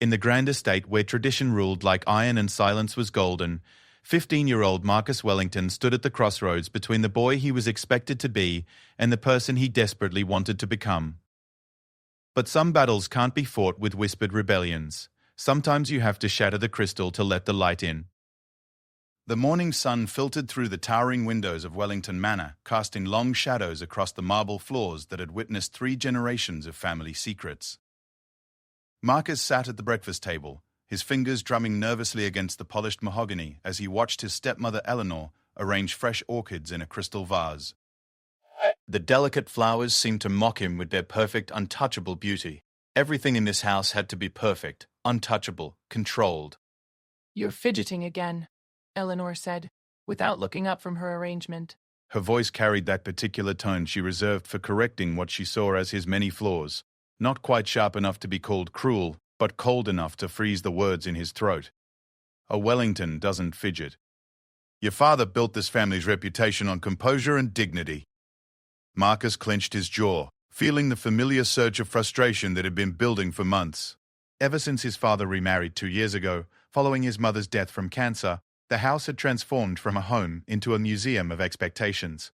In the grand estate where tradition ruled like iron and silence was golden, 15-year-old Marcus Wellington stood at the crossroads between the boy he was expected to be and the person he desperately wanted to become. But some battles can't be fought with whispered rebellions. Sometimes you have to shatter the crystal to let the light in. The morning sun filtered through the towering windows of Wellington Manor, casting long shadows across the marble floors that had witnessed 3 generations of family secrets. Marcus sat at the breakfast table, his fingers drumming nervously against the polished mahogany as he watched his stepmother Eleanor arrange fresh orchids in a crystal vase. The delicate flowers seemed to mock him with their perfect, untouchable beauty. Everything in this house had to be perfect, untouchable, controlled. "You're fidgeting again," Eleanor said, without looking up from her arrangement. Her voice carried that particular tone she reserved for correcting what she saw as his many flaws. Not quite sharp enough to be called cruel, but cold enough to freeze the words in his throat. A Wellington doesn't fidget. Your father built this family's reputation on composure and dignity. Marcus clenched his jaw, feeling the familiar surge of frustration that had been building for months. Ever since his father remarried 2 years ago, following his mother's death from cancer, the house had transformed from a home into a museum of expectations.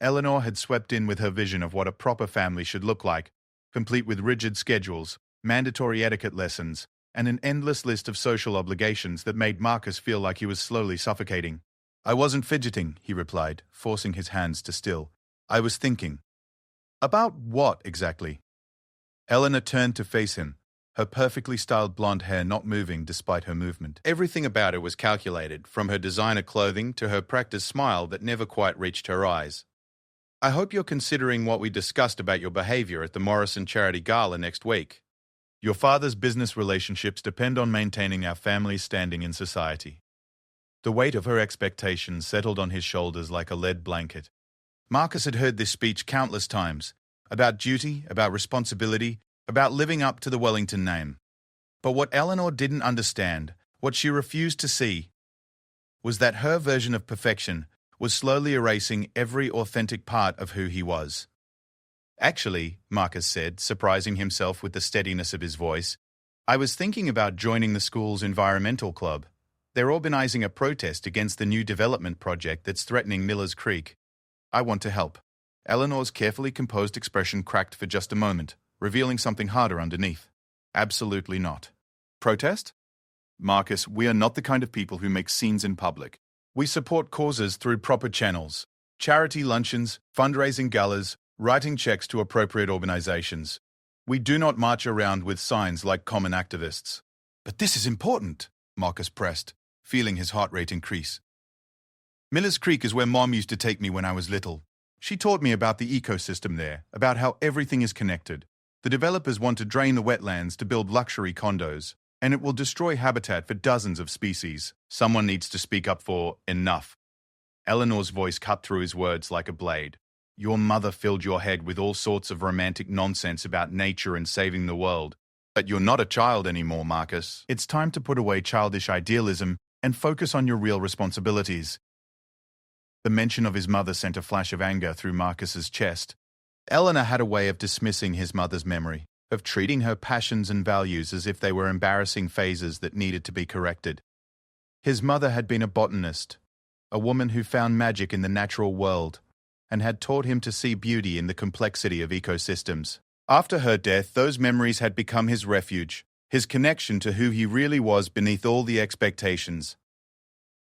Eleanor had swept in with her vision of what a proper family should look like, complete with rigid schedules, mandatory etiquette lessons, and an endless list of social obligations that made Marcus feel like he was slowly suffocating. "I wasn't fidgeting," he replied, forcing his hands to still. "I was thinking." "About what, exactly?" Eleanor turned to face him, her perfectly styled blonde hair not moving despite her movement. Everything about her was calculated, from her designer clothing to her practiced smile that never quite reached her eyes. "I hope you're considering what we discussed about your behavior at the Morrison Charity Gala next week. Your father's business relationships depend on maintaining our family's standing in society." The weight of her expectations settled on his shoulders like a lead blanket. Marcus had heard this speech countless times, about duty, about responsibility, about living up to the Wellington name. But what Eleanor didn't understand, what she refused to see, was that her version of perfection was slowly erasing every authentic part of who he was. "Actually," Marcus said, surprising himself with the steadiness of his voice, "I was thinking about joining the school's environmental club. They're organizing a protest against the new development project that's threatening Miller's Creek. I want to help." Eleanor's carefully composed expression cracked for just a moment, revealing something harder underneath. "Absolutely not." "Protest?" "Marcus, we are not the kind of people who make scenes in public. We support causes through proper channels. Charity luncheons, fundraising galas, writing checks to appropriate organizations. We do not march around with signs like common activists." "But this is important," Marcus pressed, feeling his heart rate increase. "Miller's Creek is where Mom used to take me when I was little. She taught me about the ecosystem there, about how everything is connected. The developers want to drain the wetlands to build luxury condos, and it will destroy habitat for dozens of species. Someone needs to speak up for enough." Eleanor's voice cut through his words like a blade. "Your mother filled your head with all sorts of romantic nonsense about nature and saving the world. But you're not a child anymore, Marcus. It's time to put away childish idealism and focus on your real responsibilities." The mention of his mother sent a flash of anger through Marcus's chest. Eleanor had a way of dismissing his mother's memory, of treating her passions and values as if they were embarrassing phases that needed to be corrected. His mother had been a botanist, a woman who found magic in the natural world, and had taught him to see beauty in the complexity of ecosystems. After her death, those memories had become his refuge, his connection to who he really was beneath all the expectations.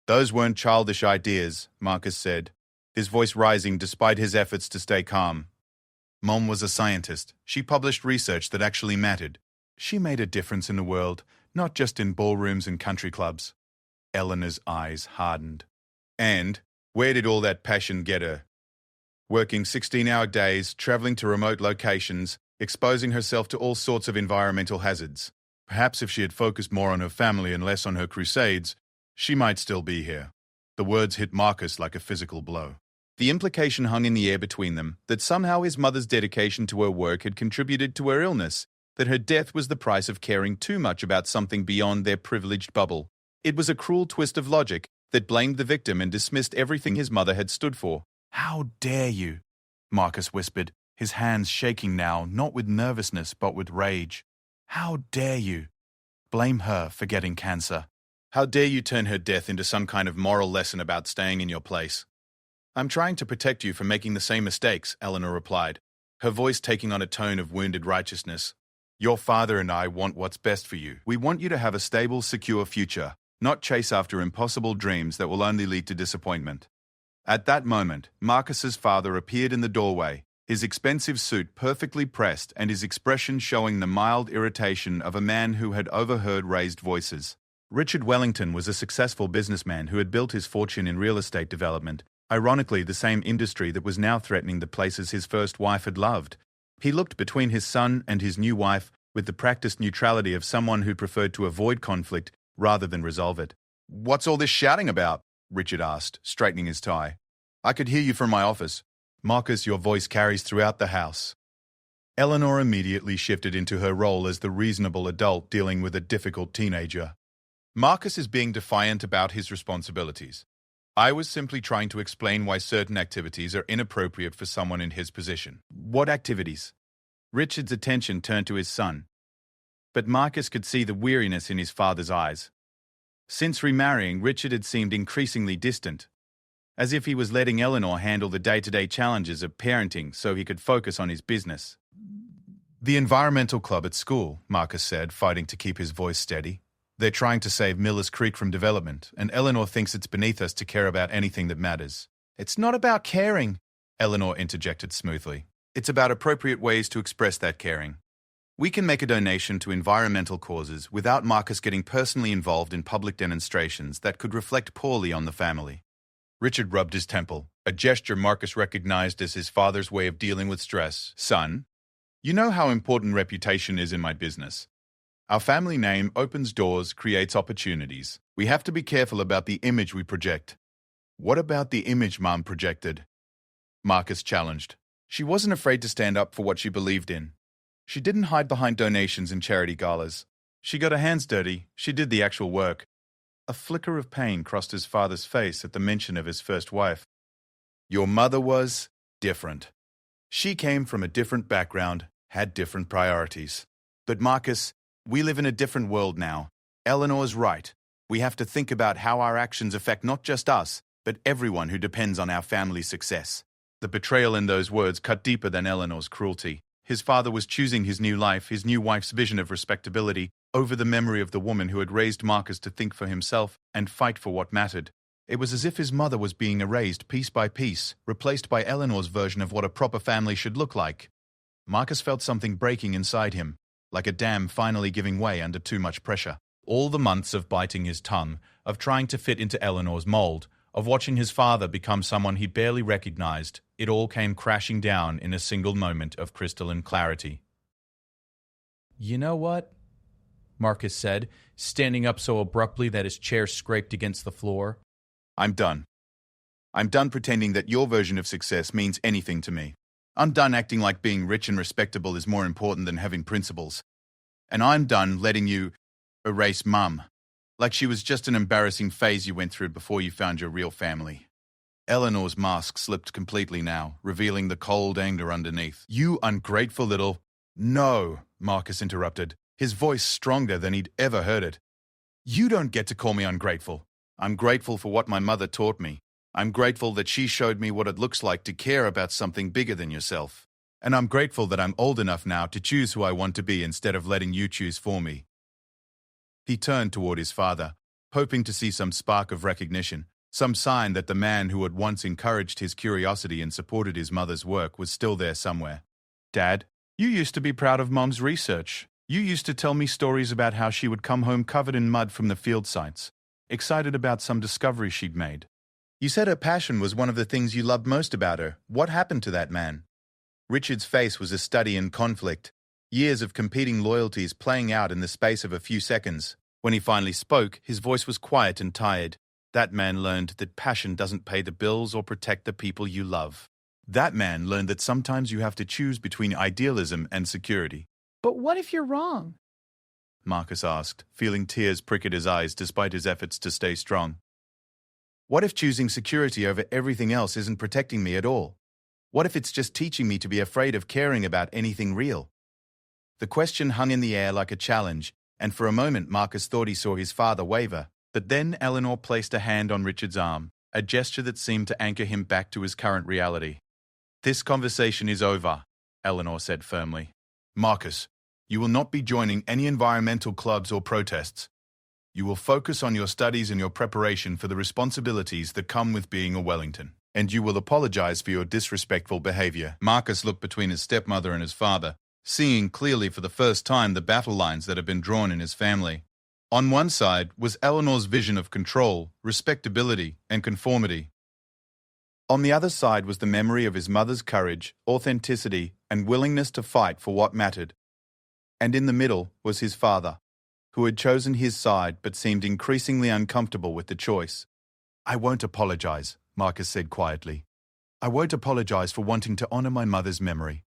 "Those weren't childish ideas," Marcus said, his voice rising despite his efforts to stay calm. "Mom was a scientist. She published research that actually mattered. She made a difference in the world, not just in ballrooms and country clubs." Eleanor's eyes hardened. "And where did all that passion get her? Working 16-hour days, traveling to remote locations, exposing herself to all sorts of environmental hazards. Perhaps if she had focused more on her family and less on her crusades, she might still be here." The words hit Marcus like a physical blow. The implication hung in the air between them that somehow his mother's dedication to her work had contributed to her illness, that her death was the price of caring too much about something beyond their privileged bubble. It was a cruel twist of logic that blamed the victim and dismissed everything his mother had stood for. "How dare you?" Marcus whispered, his hands shaking now, not with nervousness but with rage. "How dare you? Blame her for getting cancer. How dare you turn her death into some kind of moral lesson about staying in your place? I'm trying to protect you from making the same mistakes, Eleanor replied, her voice taking on a tone of wounded righteousness. Your father and I want what's best for you. We want you to have a stable, secure future, not chase after impossible dreams that will only lead to disappointment. At that moment, Marcus's father appeared in the doorway, his expensive suit perfectly pressed and his expression showing the mild irritation of a man who had overheard raised voices. Richard Wellington was a successful businessman who had built his fortune in real estate development, ironically the same industry that was now threatening the places his first wife had loved. He looked between his son and his new wife with the practiced neutrality of someone who preferred to avoid conflict rather than resolve it. "What's all this shouting about?" Richard asked, straightening his tie. "I could hear you from my office." "Marcus, your voice carries throughout the house." Eleanor immediately shifted into her role as the reasonable adult dealing with a difficult teenager. "Marcus is being defiant about his responsibilities. I was simply trying to explain why certain activities are inappropriate for someone in his position." "What activities?" Richard's attention turned to his son. But Marcus could see the weariness in his father's eyes. Since remarrying, Richard had seemed increasingly distant, as if he was letting Eleanor handle the day-to-day challenges of parenting so he could focus on his business. "The environmental club at school," Marcus said, fighting to keep his voice steady. "They're trying to save Miller's Creek from development, and Eleanor thinks it's beneath us to care about anything that matters." "It's not about caring," Eleanor interjected smoothly. "It's about appropriate ways to express that caring. We can make a donation to environmental causes without Marcus getting personally involved in public demonstrations that could reflect poorly on the family." Richard rubbed his temple, a gesture Marcus recognized as his father's way of dealing with stress. "Son, you know how important reputation is in my business. Our family name opens doors, creates opportunities. We have to be careful about the image we project." "What about the image Mom projected?" Marcus challenged. "She wasn't afraid to stand up for what she believed in. She didn't hide behind donations and charity galas. She got her hands dirty. She did the actual work." A flicker of pain crossed his father's face at the mention of his first wife. "Your mother was different. She came from a different background, had different priorities. But Marcus, we live in a different world now. Eleanor's right. We have to think about how our actions affect not just us, but everyone who depends on our family's success." The betrayal in those words cut deeper than Eleanor's cruelty. His father was choosing his new life, his new wife's vision of respectability, over the memory of the woman who had raised Marcus to think for himself and fight for what mattered. It was as if his mother was being erased piece by piece, replaced by Eleanor's version of what a proper family should look like. Marcus felt something breaking inside him, like a dam finally giving way under too much pressure. All the months of biting his tongue, of trying to fit into Eleanor's mold, of watching his father become someone he barely recognized, it all came crashing down in a single moment of crystalline clarity. "You know what?" Marcus said, standing up so abruptly that his chair scraped against the floor. "I'm done. I'm done pretending that your version of success means anything to me. I'm done acting like being rich and respectable is more important than having principles. And I'm done letting you erase Mum, like she was just an embarrassing phase you went through before you found your real family." Eleanor's mask slipped completely now, revealing the cold anger underneath. "You ungrateful little—" "No," Marcus interrupted, his voice stronger than he'd ever heard it. "You don't get to call me ungrateful. I'm grateful for what my mother taught me. I'm grateful that she showed me what it looks like to care about something bigger than yourself. And I'm grateful that I'm old enough now to choose who I want to be instead of letting you choose for me." He turned toward his father, hoping to see some spark of recognition, some sign that the man who had once encouraged his curiosity and supported his mother's work was still there somewhere. "Dad, you used to be proud of Mom's research. You used to tell me stories about how she would come home covered in mud from the field sites, excited about some discovery she'd made. You said her passion was one of the things you loved most about her. What happened to that man?" Richard's face was a study in conflict, years of competing loyalties playing out in the space of a few seconds. When he finally spoke, his voice was quiet and tired. That man learned that passion doesn't pay the bills or protect the people you love. That man learned that sometimes you have to choose between idealism and security. "But what if you're wrong?" Marcus asked, feeling tears prick at his eyes despite his efforts to stay strong. "What if choosing security over everything else isn't protecting me at all? What if it's just teaching me to be afraid of caring about anything real?" The question hung in the air like a challenge, and for a moment Marcus thought he saw his father waver, but then Eleanor placed a hand on Richard's arm, a gesture that seemed to anchor him back to his current reality. "This conversation is over," Eleanor said firmly. "Marcus, you will not be joining any environmental clubs or protests. You will focus on your studies and your preparation for the responsibilities that come with being a Wellington. And you will apologize for your disrespectful behavior." Marcus looked between his stepmother and his father, seeing clearly for the first time the battle lines that had been drawn in his family. On one side was Eleanor's vision of control, respectability, and conformity. On the other side was the memory of his mother's courage, authenticity, and willingness to fight for what mattered. And in the middle was his father, who had chosen his side but seemed increasingly uncomfortable with the choice. "I won't apologize," Marcus said quietly. "I won't apologize for wanting to honor my mother's memory.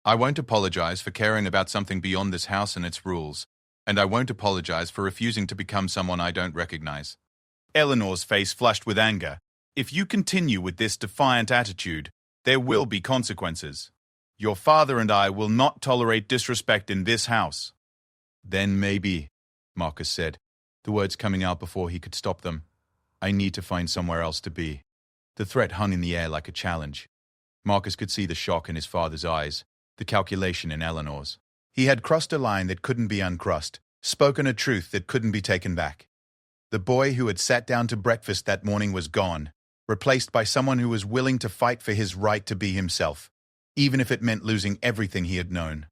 I won't apologize for caring about something beyond this house and its rules. And I won't apologize for refusing to become someone I don't recognize." Eleanor's face flushed with anger. "If you continue with this defiant attitude, there will be consequences. Your father and I will not tolerate disrespect in this house." "Then maybe," Marcus said, the words coming out before he could stop them, "I need to find somewhere else to be." The threat hung in the air like a challenge. Marcus could see the shock in his father's eyes, the calculation in Eleanor's. He had crossed a line that couldn't be uncrossed, spoken a truth that couldn't be taken back. The boy who had sat down to breakfast that morning was gone, replaced by someone who was willing to fight for his right to be himself, even if it meant losing everything he had known.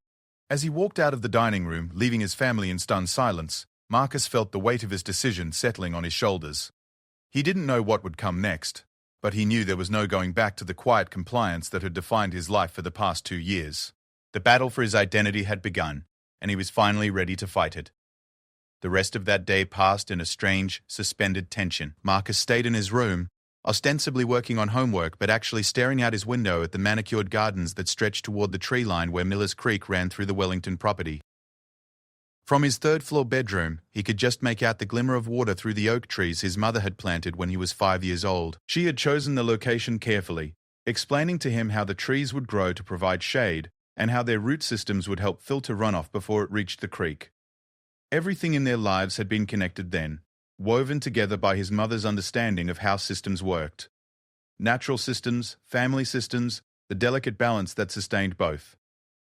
As he walked out of the dining room, leaving his family in stunned silence, Marcus felt the weight of his decision settling on his shoulders. He didn't know what would come next, but he knew there was no going back to the quiet compliance that had defined his life for the past 2 years. The battle for his identity had begun, and he was finally ready to fight it. The rest of that day passed in a strange, suspended tension. Marcus stayed in his room, ostensibly working on homework but actually staring out his window at the manicured gardens that stretched toward the tree line where Miller's Creek ran through the Wellington property. From his third-floor bedroom, he could just make out the glimmer of water through the oak trees his mother had planted when he was 5 years old. She had chosen the location carefully, explaining to him how the trees would grow to provide shade and how their root systems would help filter runoff before it reached the creek. Everything in their lives had been connected then, woven together by his mother's understanding of how systems worked. Natural systems, family systems, the delicate balance that sustained both.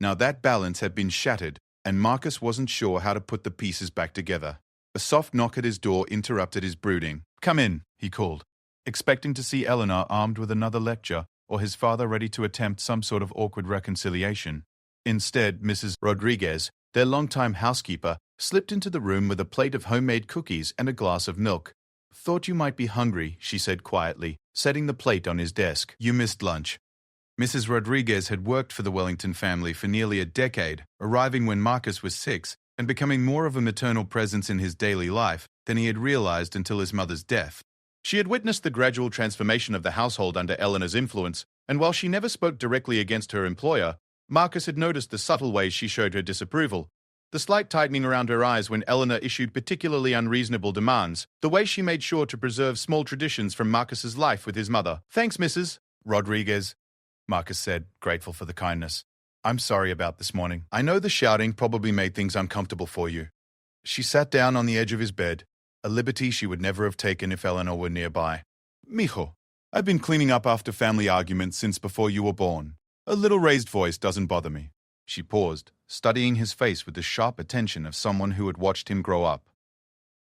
Now that balance had been shattered, and Marcus wasn't sure how to put the pieces back together. A soft knock at his door interrupted his brooding. "Come in," he called, expecting to see Eleanor armed with another lecture or his father ready to attempt some sort of awkward reconciliation. Instead, Mrs. Rodriguez, their longtime housekeeper, slipped into the room with a plate of homemade cookies and a glass of milk. "Thought you might be hungry," she said quietly, setting the plate on his desk. "You missed lunch." Mrs. Rodriguez had worked for the Wellington family for nearly a decade, arriving when Marcus was 6 and becoming more of a maternal presence in his daily life than he had realized until his mother's death. She had witnessed the gradual transformation of the household under Eleanor's influence, and while she never spoke directly against her employer, Marcus had noticed the subtle ways she showed her disapproval. The slight tightening around her eyes when Eleanor issued particularly unreasonable demands, the way she made sure to preserve small traditions from Marcus's life with his mother. "Thanks, Mrs. Rodriguez," Marcus said, grateful for the kindness. "I'm sorry about this morning. I know the shouting probably made things uncomfortable for you." She sat down on the edge of his bed, a liberty she would never have taken if Eleanor were nearby. "Mijo, I've been cleaning up after family arguments since before you were born. A little raised voice doesn't bother me." She paused, studying his face with the sharp attention of someone who had watched him grow up.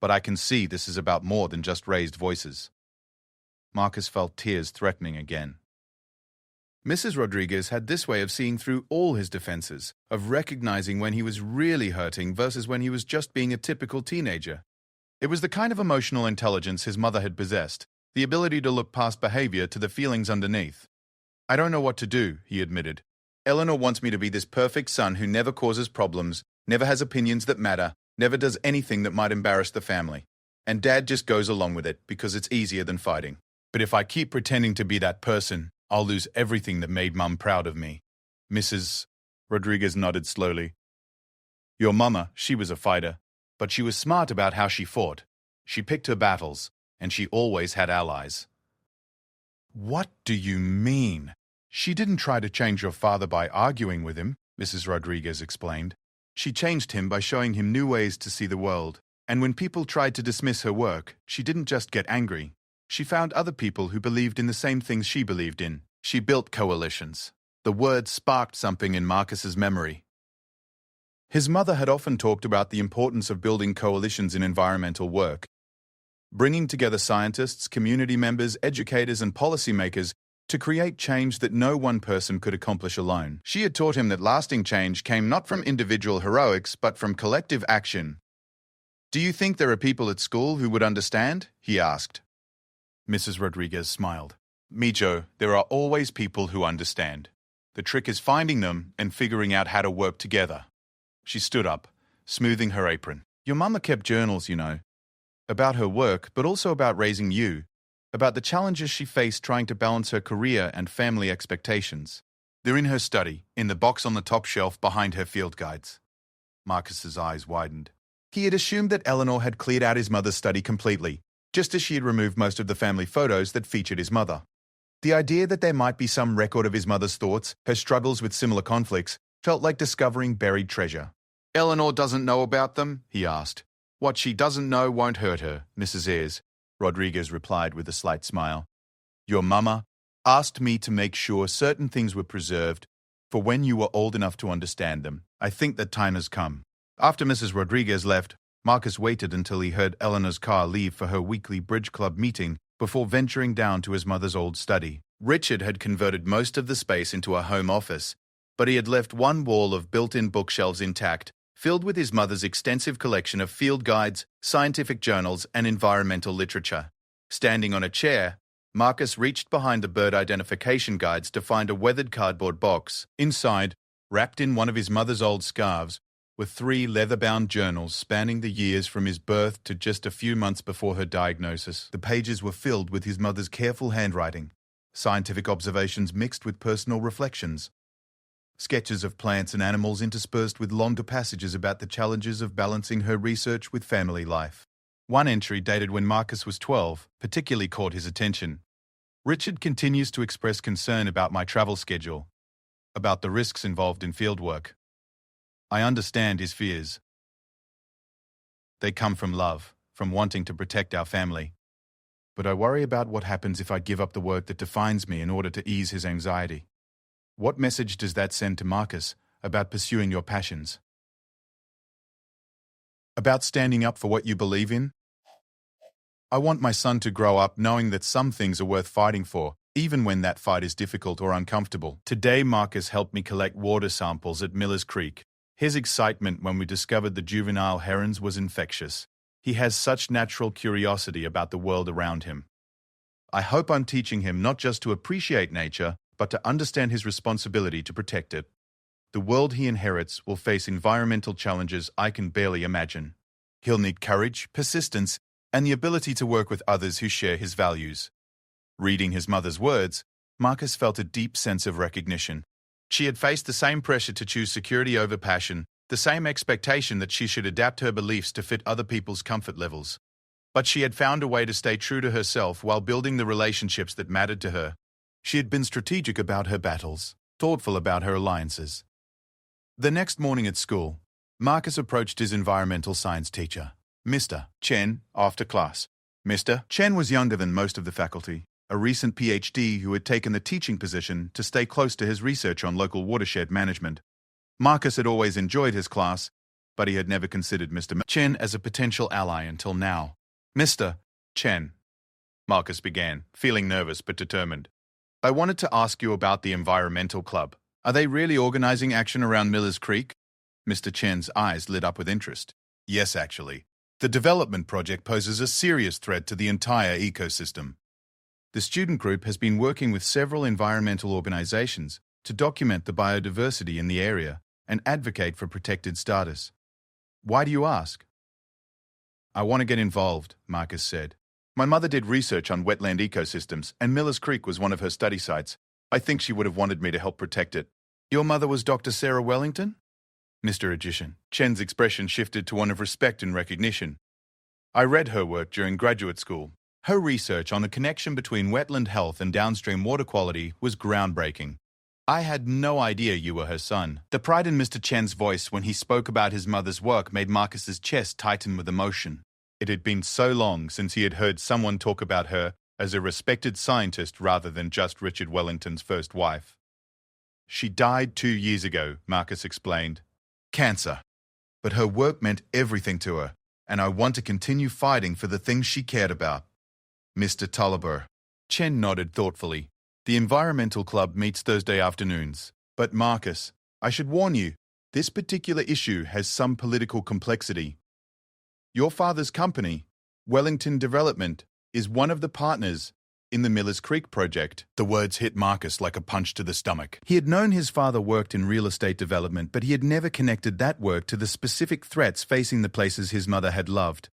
"But I can see this is about more than just raised voices." Marcus felt tears threatening again. Mrs. Rodriguez had this way of seeing through all his defenses, of recognizing when he was really hurting versus when he was just being a typical teenager. It was the kind of emotional intelligence his mother had possessed, the ability to look past behavior to the feelings underneath. "I don't know what to do," he admitted. "Eleanor wants me to be this perfect son who never causes problems, never has opinions that matter, never does anything that might embarrass the family. And Dad just goes along with it because it's easier than fighting. But if I keep pretending to be that person, I'll lose everything that made Mum proud of me." Mrs. Rodriguez nodded slowly. "Your mama, she was a fighter, but she was smart about how she fought. She picked her battles, and she always had allies." "What do you mean?" "She didn't try to change your father by arguing with him," Mrs. Rodriguez explained. She changed him by showing him new ways to see the world. And when people tried to dismiss her work, she didn't just get angry. She found other people who believed in the same things she believed in. She built coalitions. The word sparked something in Marcus's memory. His mother had often talked about the importance of building coalitions in environmental work, bringing together scientists, community members, educators, and policymakers to create change that no one person could accomplish alone. She had taught him that lasting change came not from individual heroics, but from collective action. "Do you think there are people at school who would understand?" he asked. Mrs. Rodriguez smiled. "Mijo, there are always people who understand. The trick is finding them and figuring out how to work together." She stood up, smoothing her apron. "Your mama kept journals, you know, about her work, but also about raising you, about the challenges she faced trying to balance her career and family expectations. They're in her study, in the box on the top shelf behind her field guides." Marcus's eyes widened. He had assumed that Eleanor had cleared out his mother's study completely, just as she had removed most of the family photos that featured his mother. The idea that there might be some record of his mother's thoughts, her struggles with similar conflicts, felt like discovering buried treasure. "Eleanor doesn't know about them?" he asked. "What she doesn't know won't hurt her, Mrs. Ayres," Rodriguez replied with a slight smile. "Your mama asked me to make sure certain things were preserved for when you were old enough to understand them. I think that time has come." After Mrs. Rodriguez left, Marcus waited until he heard Eleanor's car leave for her weekly bridge club meeting before venturing down to his mother's old study. Richard had converted most of the space into a home office, but he had left one wall of built-in bookshelves intact, filled with his mother's extensive collection of field guides, scientific journals, and environmental literature. Standing on a chair, Marcus reached behind the bird identification guides to find a weathered cardboard box. Inside, wrapped in one of his mother's old scarves, were 3 leather-bound journals spanning the years from his birth to just a few months before her diagnosis. The pages were filled with his mother's careful handwriting, scientific observations mixed with personal reflections, sketches of plants and animals interspersed with longer passages about the challenges of balancing her research with family life. One entry, dated when Marcus was 12, particularly caught his attention. "Richard continues to express concern about my travel schedule, about the risks involved in fieldwork. I understand his fears. They come from love, from wanting to protect our family. But I worry about what happens if I give up the work that defines me in order to ease his anxiety. What message does that send to Marcus about pursuing your passions? About standing up for what you believe in? I want my son to grow up knowing that some things are worth fighting for, even when that fight is difficult or uncomfortable." Today, Marcus helped me collect water samples at Miller's Creek. His excitement when we discovered the juvenile herons was infectious. He has such natural curiosity about the world around him. I hope I'm teaching him not just to appreciate nature, but to understand his responsibility to protect it. The world he inherits will face environmental challenges I can barely imagine. He'll need courage, persistence, and the ability to work with others who share his values. Reading his mother's words, Marcus felt a deep sense of recognition. She had faced the same pressure to choose security over passion, the same expectation that she should adapt her beliefs to fit other people's comfort levels. But she had found a way to stay true to herself while building the relationships that mattered to her. She had been strategic about her battles, thoughtful about her alliances. The next morning at school, Marcus approached his environmental science teacher, Mr. Chen, after class. Mr. Chen was younger than most of the faculty, a recent PhD who had taken the teaching position to stay close to his research on local watershed management. Marcus had always enjoyed his class, but he had never considered Mr. Chen as a potential ally until now. "Mr. Chen," Marcus began, feeling nervous but determined. "I wanted to ask you about the environmental club. Are they really organizing action around Miller's Creek?" Mr. Chen's eyes lit up with interest. "Yes, actually. The development project poses a serious threat to the entire ecosystem. The student group has been working with several environmental organizations to document the biodiversity in the area and advocate for protected status. Why do you ask?" "I want to get involved," Marcus said. "My mother did research on wetland ecosystems, and Miller's Creek was one of her study sites. I think she would have wanted me to help protect it." "Your mother was Dr. Sarah Wellington?" Mr. Magician. Chen's expression shifted to one of respect and recognition. "I read her work during graduate school. Her research on the connection between wetland health and downstream water quality was groundbreaking. I had no idea you were her son. The pride in Mr. Chen's voice when he spoke about his mother's work made Marcus's chest tighten with emotion. It had been so long since he had heard someone talk about her as a respected scientist rather than just Richard Wellington's first wife. She died 2 years ago, Marcus explained. Cancer. But her work meant everything to her, and I want to continue fighting for the things she cared about. Mr. Tolliver. Chen nodded thoughtfully. The Environmental Club meets Thursday afternoons. But Marcus, I should warn you, this particular issue has some political complexity. Your father's company, Wellington Development, is one of the partners in the Millers Creek project. The words hit Marcus like a punch to the stomach. He had known his father worked in real estate development, but he had never connected that work to the specific threats facing the places his mother had loved.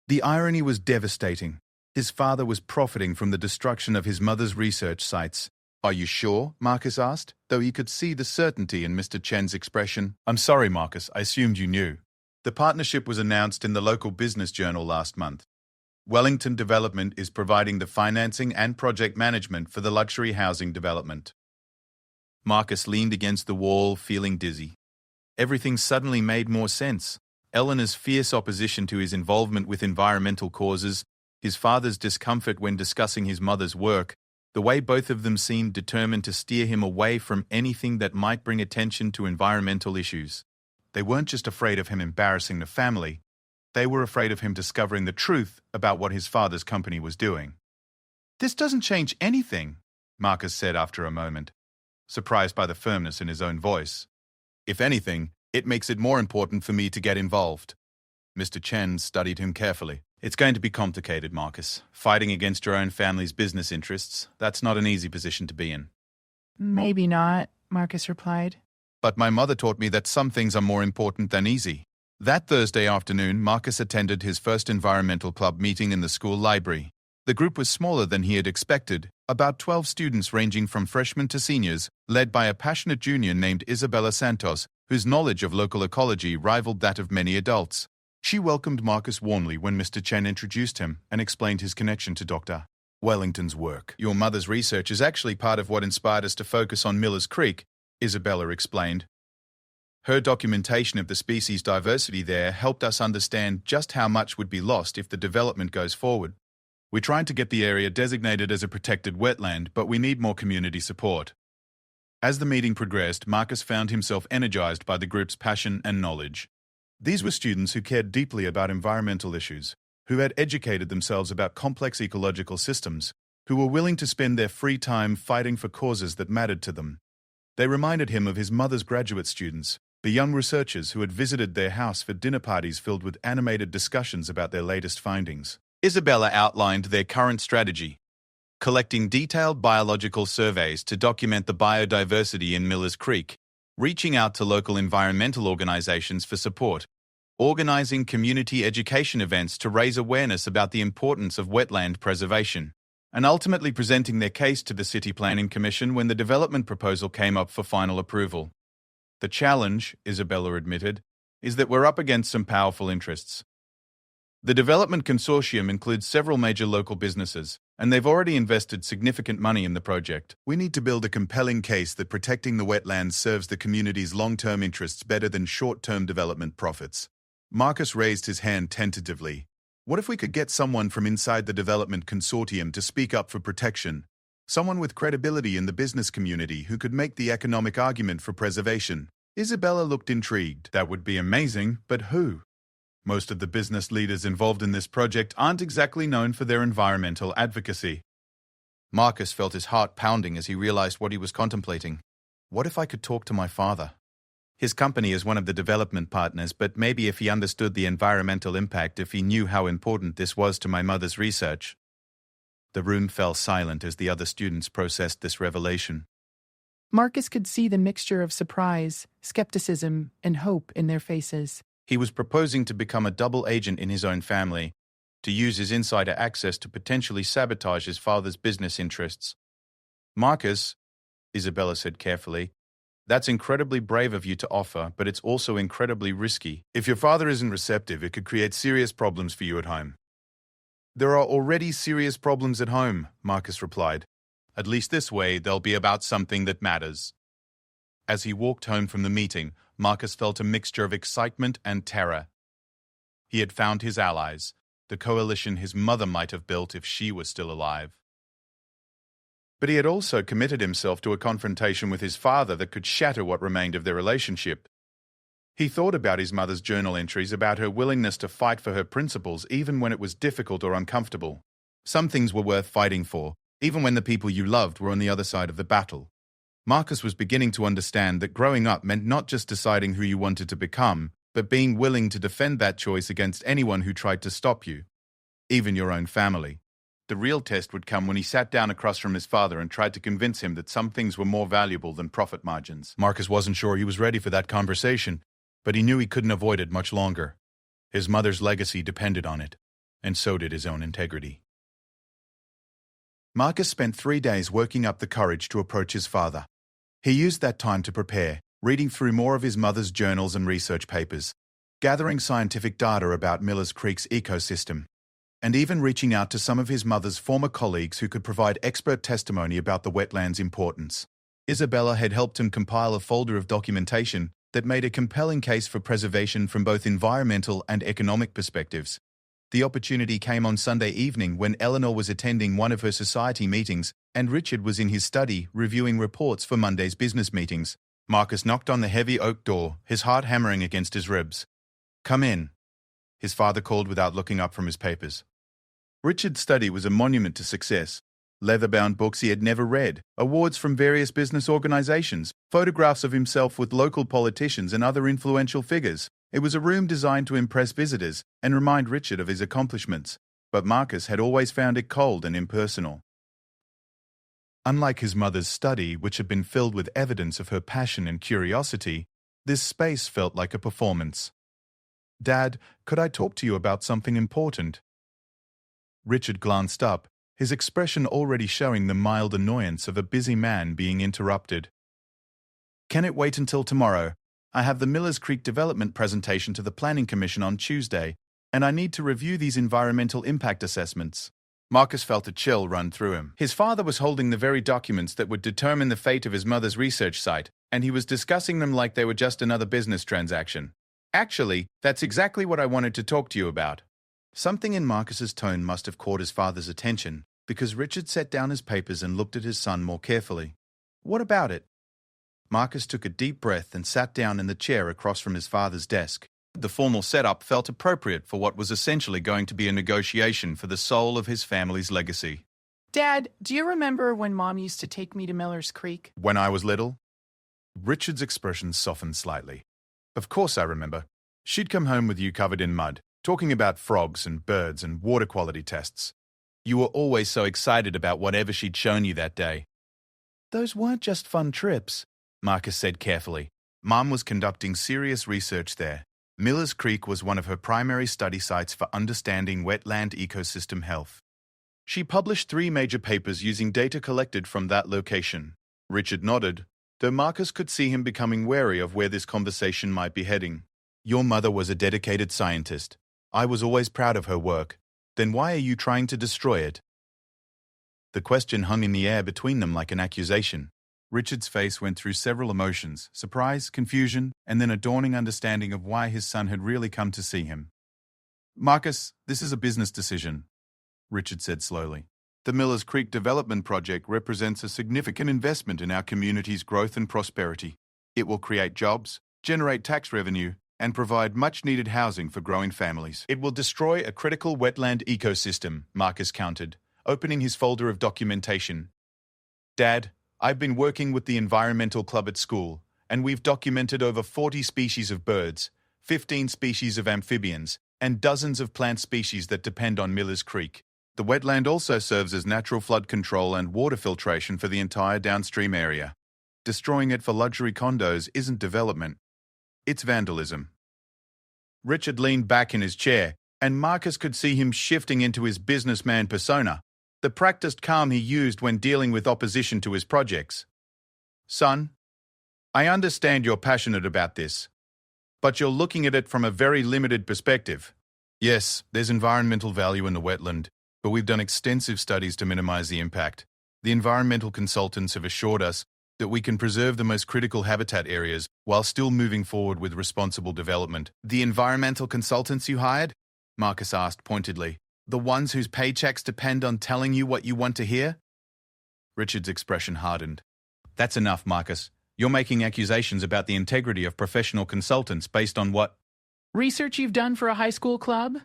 The irony was devastating. His father was profiting from the destruction of his mother's research sites. Are you sure? Marcus asked, though he could see the certainty in Mr. Chen's expression. I'm sorry, Marcus. I assumed you knew. The partnership was announced in the local business journal last month. Wellington Development is providing the financing and project management for the luxury housing development. Marcus leaned against the wall, feeling dizzy. Everything suddenly made more sense. Eleanor's fierce opposition to his involvement with environmental causes, his father's discomfort when discussing his mother's work, the way both of them seemed determined to steer him away from anything that might bring attention to environmental issues. They weren't just afraid of him embarrassing the family, they were afraid of him discovering the truth about what his father's company was doing. This doesn't change anything, Marcus said after a moment, surprised by the firmness in his own voice. If anything, it makes it more important for me to get involved. Mr. Chen studied him carefully. It's going to be complicated, Marcus. Fighting against your own family's business interests, that's not an easy position to be in. Maybe not, Marcus replied. But my mother taught me that some things are more important than easy. That Thursday afternoon, Marcus attended his first environmental club meeting in the school library. The group was smaller than he had expected, about 12 students ranging from freshmen to seniors, led by a passionate junior named Isabella Santos, whose knowledge of local ecology rivaled that of many adults. She welcomed Marcus warmly when Mr. Chen introduced him and explained his connection to Dr. Wellington's work. Your mother's research is actually part of what inspired us to focus on Millers Creek, Isabella explained. Her documentation of the species diversity there helped us understand just how much would be lost if the development goes forward. We're trying to get the area designated as a protected wetland, but we need more community support. As the meeting progressed, Marcus found himself energized by the group's passion and knowledge. These were students who cared deeply about environmental issues, who had educated themselves about complex ecological systems, who were willing to spend their free time fighting for causes that mattered to them. They reminded him of his mother's graduate students, the young researchers who had visited their house for dinner parties filled with animated discussions about their latest findings. Isabella outlined their current strategy, collecting detailed biological surveys to document the biodiversity in Millers Creek, reaching out to local environmental organizations for support, organizing community education events to raise awareness about the importance of wetland preservation, and ultimately presenting their case to the City Planning Commission when the development proposal came up for final approval. The challenge, Isabella admitted, is that we're up against some powerful interests. The development consortium includes several major local businesses, and they've already invested significant money in the project. We need to build a compelling case that protecting the wetlands serves the community's long-term interests better than short-term development profits. Marcus raised his hand tentatively. What if we could get someone from inside the development consortium to speak up for protection? Someone with credibility in the business community who could make the economic argument for preservation. Isabella looked intrigued. That would be amazing, but who? Most of the business leaders involved in this project aren't exactly known for their environmental advocacy. Marcus felt his heart pounding as he realized what he was contemplating. What if I could talk to my father? His company is one of the development partners, but maybe if he understood the environmental impact, if he knew how important this was to my mother's research. The room fell silent as the other students processed this revelation. Marcus could see the mixture of surprise, skepticism, and hope in their faces. He was proposing to become a double agent in his own family, to use his insider access to potentially sabotage his father's business interests. Marcus, Isabella said carefully, that's incredibly brave of you to offer, but it's also incredibly risky. If your father isn't receptive, it could create serious problems for you at home. There are already serious problems at home, Marcus replied. At least this way, they'll be about something that matters. As he walked home from the meeting, Marcus felt a mixture of excitement and terror. He had found his allies, the coalition his mother might have built if she was still alive. But he had also committed himself to a confrontation with his father that could shatter what remained of their relationship. He thought about his mother's journal entries about her willingness to fight for her principles even when it was difficult or uncomfortable. Some things were worth fighting for, even when the people you loved were on the other side of the battle. Marcus was beginning to understand that growing up meant not just deciding who you wanted to become, but being willing to defend that choice against anyone who tried to stop you, even your own family. The real test would come when he sat down across from his father and tried to convince him that some things were more valuable than profit margins. Marcus wasn't sure he was ready for that conversation, but he knew he couldn't avoid it much longer. His mother's legacy depended on it, and so did his own integrity. Marcus spent 3 days working up the courage to approach his father. He used that time to prepare, reading through more of his mother's journals and research papers, gathering scientific data about Miller's Creek's ecosystem, and even reaching out to some of his mother's former colleagues who could provide expert testimony about the wetland's importance. Isabella had helped him compile a folder of documentation that made a compelling case for preservation from both environmental and economic perspectives. The opportunity came on Sunday evening when Eleanor was attending one of her society meetings and Richard was in his study reviewing reports for Monday's business meetings. Marcus knocked on the heavy oak door, his heart hammering against his ribs. "Come in," his father called without looking up from his papers. Richard's study was a monument to success. Leather-bound books he had never read, awards from various business organizations, photographs of himself with local politicians and other influential figures. It was a room designed to impress visitors and remind Richard of his accomplishments, but Marcus had always found it cold and impersonal. Unlike his mother's study, which had been filled with evidence of her passion and curiosity, this space felt like a performance. "Dad, could I talk to you about something important?" Richard glanced up, his expression already showing the mild annoyance of a busy man being interrupted. "Can it wait until tomorrow? I have the Millers Creek development presentation to the Planning Commission on Tuesday, and I need to review these environmental impact assessments." Marcus felt a chill run through him. His father was holding the very documents that would determine the fate of his mother's research site, and he was discussing them like they were just another business transaction. "Actually, that's exactly what I wanted to talk to you about." Something in Marcus's tone must have caught his father's attention, because Richard set down his papers and looked at his son more carefully. "What about it?" Marcus took a deep breath and sat down in the chair across from his father's desk. The formal setup felt appropriate for what was essentially going to be a negotiation for the soul of his family's legacy. Dad, do you remember when Mom used to take me to Miller's Creek? "When I was little?" Richard's expression softened slightly. "Of course I remember. She'd come home with you covered in mud, talking about frogs and birds and water quality tests. You were always so excited about whatever she'd shown you that day." "Those weren't just fun trips," Marcus said carefully. Mom was conducting serious research there. Miller's Creek was one of her primary study sites for understanding wetland ecosystem health. She published 3 major papers using data collected from that location. Richard nodded, though Marcus could see him becoming wary of where this conversation might be heading. "Your mother was a dedicated scientist. I was always proud of her work. Then why are you trying to destroy it?" The question hung in the air between them like an accusation. Richard's face went through several emotions: surprise, confusion, and then a dawning understanding of why his son had really come to see him. "Marcus, this is a business decision," Richard said slowly. "The Millers Creek development project represents a significant investment in our community's growth and prosperity. It will create jobs, generate tax revenue, and provide much-needed housing for growing families. It will destroy a critical wetland ecosystem," Marcus countered, opening his folder of documentation. "Dad, I've been working with the environmental club at school, and we've documented over 40 species of birds, 15 species of amphibians, and dozens of plant species that depend on Millers Creek. The wetland also serves as natural flood control and water filtration for the entire downstream area. Destroying it for luxury condos isn't development. It's vandalism." Richard leaned back in his chair, and Marcus could see him shifting into his businessman persona, the practiced calm he used when dealing with opposition to his projects. "Son, I understand you're passionate about this, but you're looking at it from a very limited perspective. Yes, there's environmental value in the wetland, but we've done extensive studies to minimize the impact. The environmental consultants have assured us That we can preserve the most critical habitat areas while still moving forward with responsible development. The environmental consultants you hired? Marcus asked pointedly. The ones whose paychecks depend on telling you what you want to hear? Richard's expression hardened. That's enough, Marcus. You're making accusations about the integrity of professional consultants based on what? Research you've done for a high school club?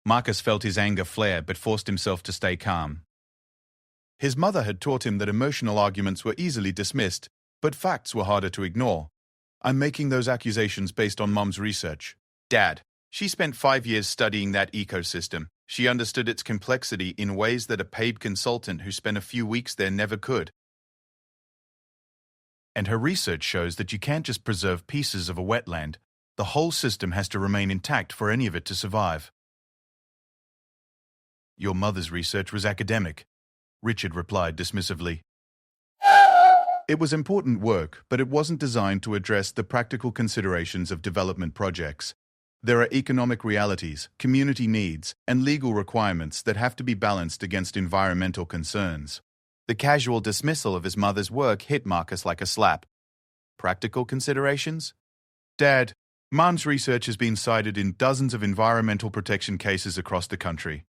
Marcus felt his anger flare but forced himself to stay calm. His mother had taught him that emotional arguments were easily dismissed, but facts were harder to ignore. I'm making those accusations based on Mom's research. Dad, she spent 5 years studying that ecosystem. She understood its complexity in ways that a paid consultant who spent a few weeks there never could. And her research shows that you can't just preserve pieces of a wetland. The whole system has to remain intact for any of it to survive. Your mother's research was academic, Richard replied dismissively. It was important work, but it wasn't designed to address the practical considerations of development projects. There are economic realities, community needs, and legal requirements that have to be balanced against environmental concerns. The casual dismissal of his mother's work hit Marcus like a slap. Practical considerations? Dad, Mom's research has been cited in dozens of environmental protection cases across the country.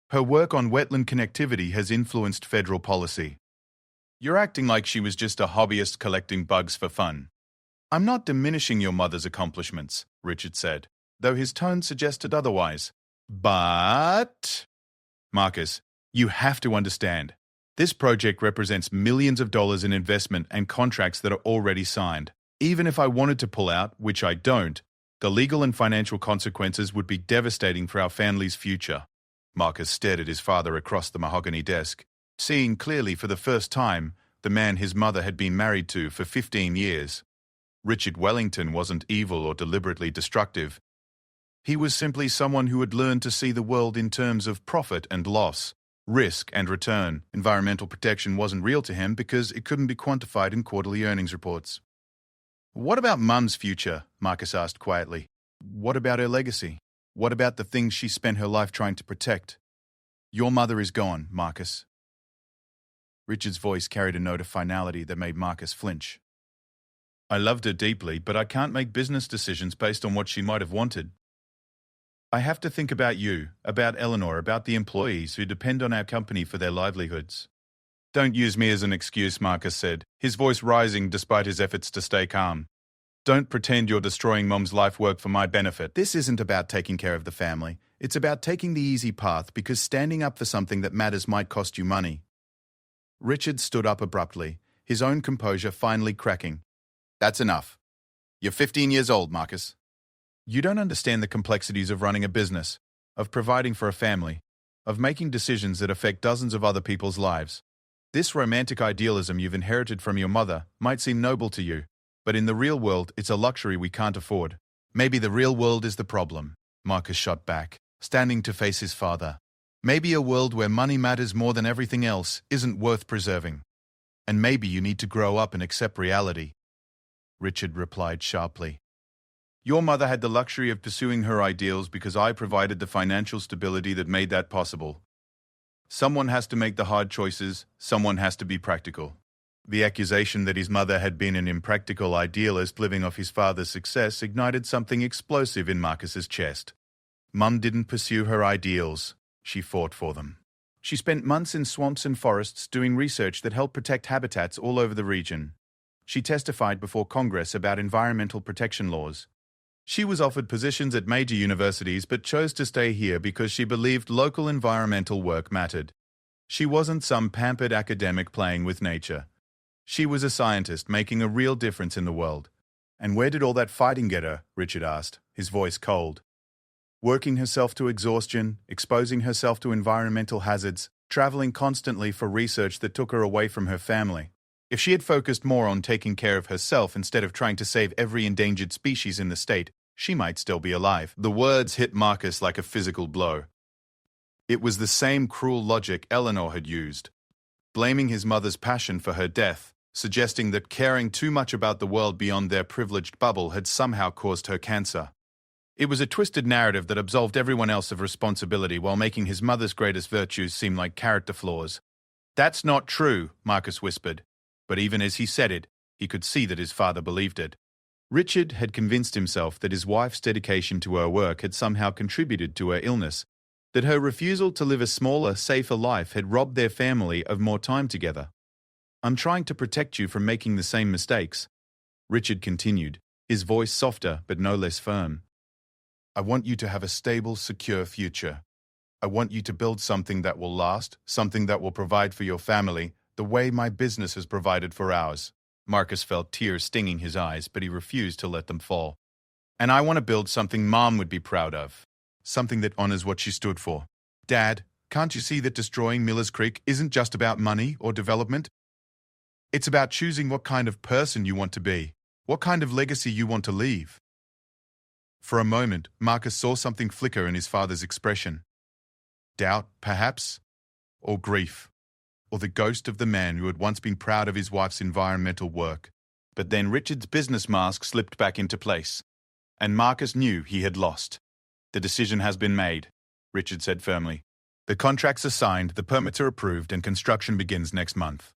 Her work on wetland connectivity has influenced federal policy. You're acting like she was just a hobbyist collecting bugs for fun. I'm not diminishing your mother's accomplishments, Richard said, though his tone suggested otherwise. But, Marcus, you have to understand. This project represents millions of dollars in investment and contracts that are already signed. Even if I wanted to pull out, which I don't, the legal and financial consequences would be devastating for our family's future. Marcus stared at his father across the mahogany desk, seeing clearly for the first time the man his mother had been married to for 15 years. Richard Wellington wasn't evil or deliberately destructive. He was simply someone who had learned to see the world in terms of profit and loss, risk and return. Environmental protection wasn't real to him because it couldn't be quantified in quarterly earnings reports. What about Mum's future? Marcus asked quietly. What about her legacy? What about the things she spent her life trying to protect? Your mother is gone, Marcus. Richard's voice carried a note of finality that made Marcus flinch. I loved her deeply, but I can't make business decisions based on what she might have wanted. I have to think about you, about Eleanor, about the employees who depend on our company for their livelihoods. Don't use me as an excuse, Marcus said, his voice rising despite his efforts to stay calm. Don't pretend you're destroying Mom's life work for my benefit. This isn't about taking care of the family. It's about taking the easy path because standing up for something that matters might cost you money. Richard stood up abruptly, his own composure finally cracking. That's enough. You're 15 years old, Marcus. You don't understand the complexities of running a business, of providing for a family, of making decisions that affect dozens of other people's lives. This romantic idealism you've inherited from your mother might seem noble to you, but in the real world, it's a luxury we can't afford. Maybe the real world is the problem, Marcus shot back, standing to face his father. Maybe a world where money matters more than everything else isn't worth preserving. And maybe you need to grow up and accept reality. Richard replied sharply. Your mother had the luxury of pursuing her ideals because I provided the financial stability that made that possible. Someone has to make the hard choices, someone has to be practical. The accusation that his mother had been an impractical idealist living off his father's success ignited something explosive in Marcus's chest. Mum didn't pursue her ideals. She fought for them. She spent months in swamps and forests doing research that helped protect habitats all over the region. She testified before Congress about environmental protection laws. She was offered positions at major universities but chose to stay here because she believed local environmental work mattered. She wasn't some pampered academic playing with nature. She was a scientist making a real difference in the world. And where did all that fighting get her? Richard asked, his voice cold. Working herself to exhaustion, exposing herself to environmental hazards, traveling constantly for research that took her away from her family. If she had focused more on taking care of herself instead of trying to save every endangered species in the state, she might still be alive. The words hit Marcus like a physical blow. It was the same cruel logic Eleanor had used, blaming his mother's passion for her death, suggesting that caring too much about the world beyond their privileged bubble had somehow caused her cancer. It was a twisted narrative that absolved everyone else of responsibility while making his mother's greatest virtues seem like character flaws. That's not true, Marcus whispered. But even as he said it, He could see that his father believed it. Richard had convinced himself that his wife's dedication to her work had somehow contributed to her illness, that her refusal to live a smaller, safer life had robbed their family of more time together. "I'm trying to protect you from making the same mistakes," Richard continued, his voice softer but no less firm. "I want you to have a stable, secure future. I want you to build something that will last, something that will provide for your family, the way my business has provided for ours." Marcus felt tears stinging his eyes, but he refused to let them fall. "And I want to build something Mom would be proud of. Something that honors what she stood for. Dad, can't you see that destroying Miller's Creek isn't just about money or development? It's about choosing what kind of person you want to be, what kind of legacy you want to leave." For a moment, Marcus saw something flicker in his father's expression. Doubt, perhaps? Or grief? Or the ghost of the man who had once been proud of his wife's environmental work. But then Richard's business mask slipped back into place, and Marcus knew he had lost. "The decision has been made," Richard said firmly. "The contracts are signed, the permits are approved, and construction begins next month.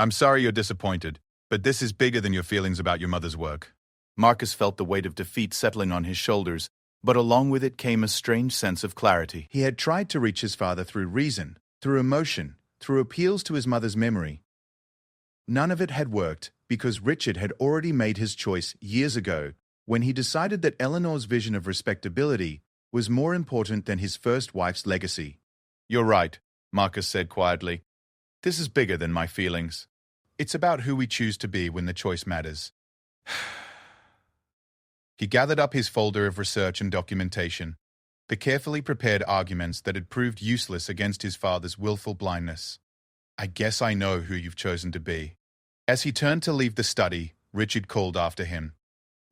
I'm sorry you're disappointed, but this is bigger than your feelings about your mother's work." Marcus felt the weight of defeat settling on his shoulders, but along with it came a strange sense of clarity. He had tried to reach his father through reason, through emotion, through appeals to his mother's memory. None of it had worked because Richard had already made his choice years ago when he decided that Eleanor's vision of respectability was more important than his first wife's legacy. "You're right," Marcus said quietly. "This is bigger than my feelings. It's about who we choose to be when the choice matters." He gathered up his folder of research and documentation, the carefully prepared arguments that had proved useless against his father's willful blindness. "I guess I know who you've chosen to be." As he turned to leave the study, Richard called after him.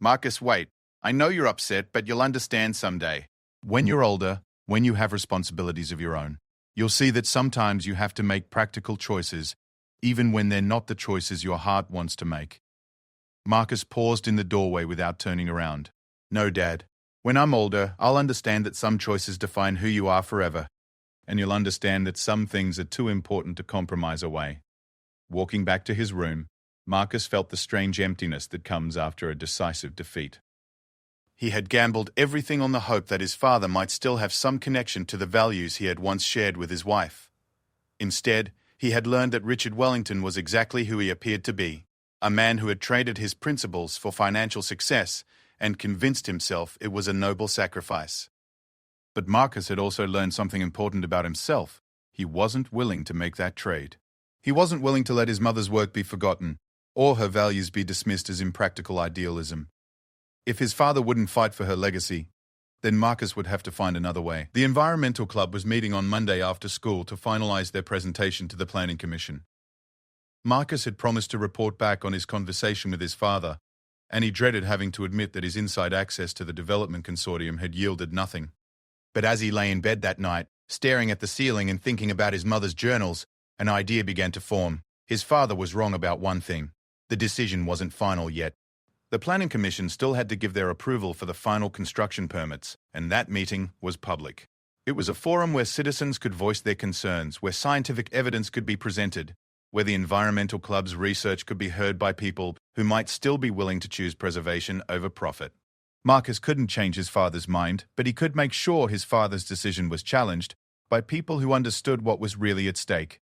"Marcus, wait. I know you're upset, but you'll understand someday. When you're older, when you have responsibilities of your own, you'll see that sometimes you have to make practical choices, even when they're not the choices your heart wants to make." Marcus paused in the doorway without turning around. "No, Dad. When I'm older, I'll understand that some choices define who you are forever, and you'll understand that some things are too important to compromise away." Walking back to his room, Marcus felt the strange emptiness that comes after a decisive defeat. He had gambled everything on the hope that his father might still have some connection to the values he had once shared with his wife. Instead, he had learned that Richard Wellington was exactly who he appeared to be, a man who had traded his principles for financial success and convinced himself it was a noble sacrifice. But Marcus had also learned something important about himself. He wasn't willing to make that trade. He wasn't willing to let his mother's work be forgotten, or her values be dismissed as impractical idealism. If his father wouldn't fight for her legacy, then Marcus would have to find another way. The Environmental Club was meeting on Monday after school to finalize their presentation to the Planning Commission. Marcus had promised to report back on his conversation with his father, and he dreaded having to admit that his inside access to the development consortium had yielded nothing. But as he lay in bed that night, staring at the ceiling and thinking about his mother's journals, an idea began to form. His father was wrong about one thing. The decision wasn't final yet. The Planning Commission still had to give their approval for the final construction permits, and that meeting was public. It was a forum where citizens could voice their concerns, where scientific evidence could be presented, where the Environmental Club's research could be heard by people who might still be willing to choose preservation over profit. Marcus couldn't change his father's mind, but he could make sure his father's decision was challenged by people who understood what was really at stake.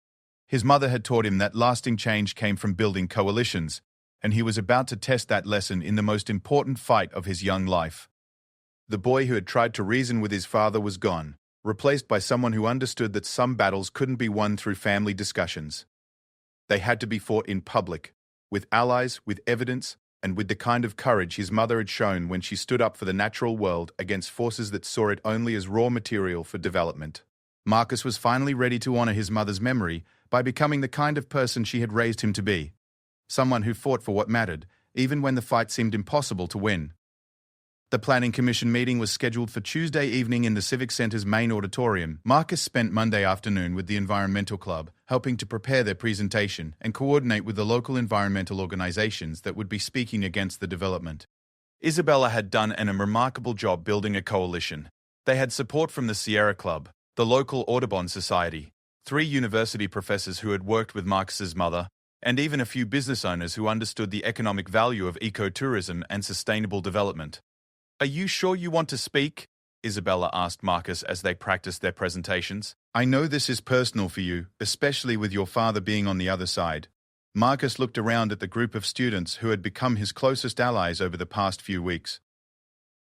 His mother had taught him that lasting change came from building coalitions, and he was about to test that lesson in the most important fight of his young life. The boy who had tried to reason with his father was gone, replaced by someone who understood that some battles couldn't be won through family discussions. They had to be fought in public, with allies, with evidence, and with the kind of courage his mother had shown when she stood up for the natural world against forces that saw it only as raw material for development. Marcus was finally ready to honor his mother's memory by becoming the kind of person she had raised him to be, someone who fought for what mattered, even when the fight seemed impossible to win. The Planning Commission meeting was scheduled for Tuesday evening in the Civic Centre's main auditorium. Marcus spent Monday afternoon with the Environmental Club, helping to prepare their presentation and coordinate with the local environmental organizations that would be speaking against the development. Isabella had done a remarkable job building a coalition. They had support from the Sierra Club, the local Audubon Society, 3 university professors who had worked with Marcus's mother, and even a few business owners who understood the economic value of ecotourism and sustainable development. "Are you sure you want to speak?" Isabella asked Marcus as they practiced their presentations. "I know this is personal for you, especially with your father being on the other side." Marcus looked around at the group of students who had become his closest allies over the past few weeks.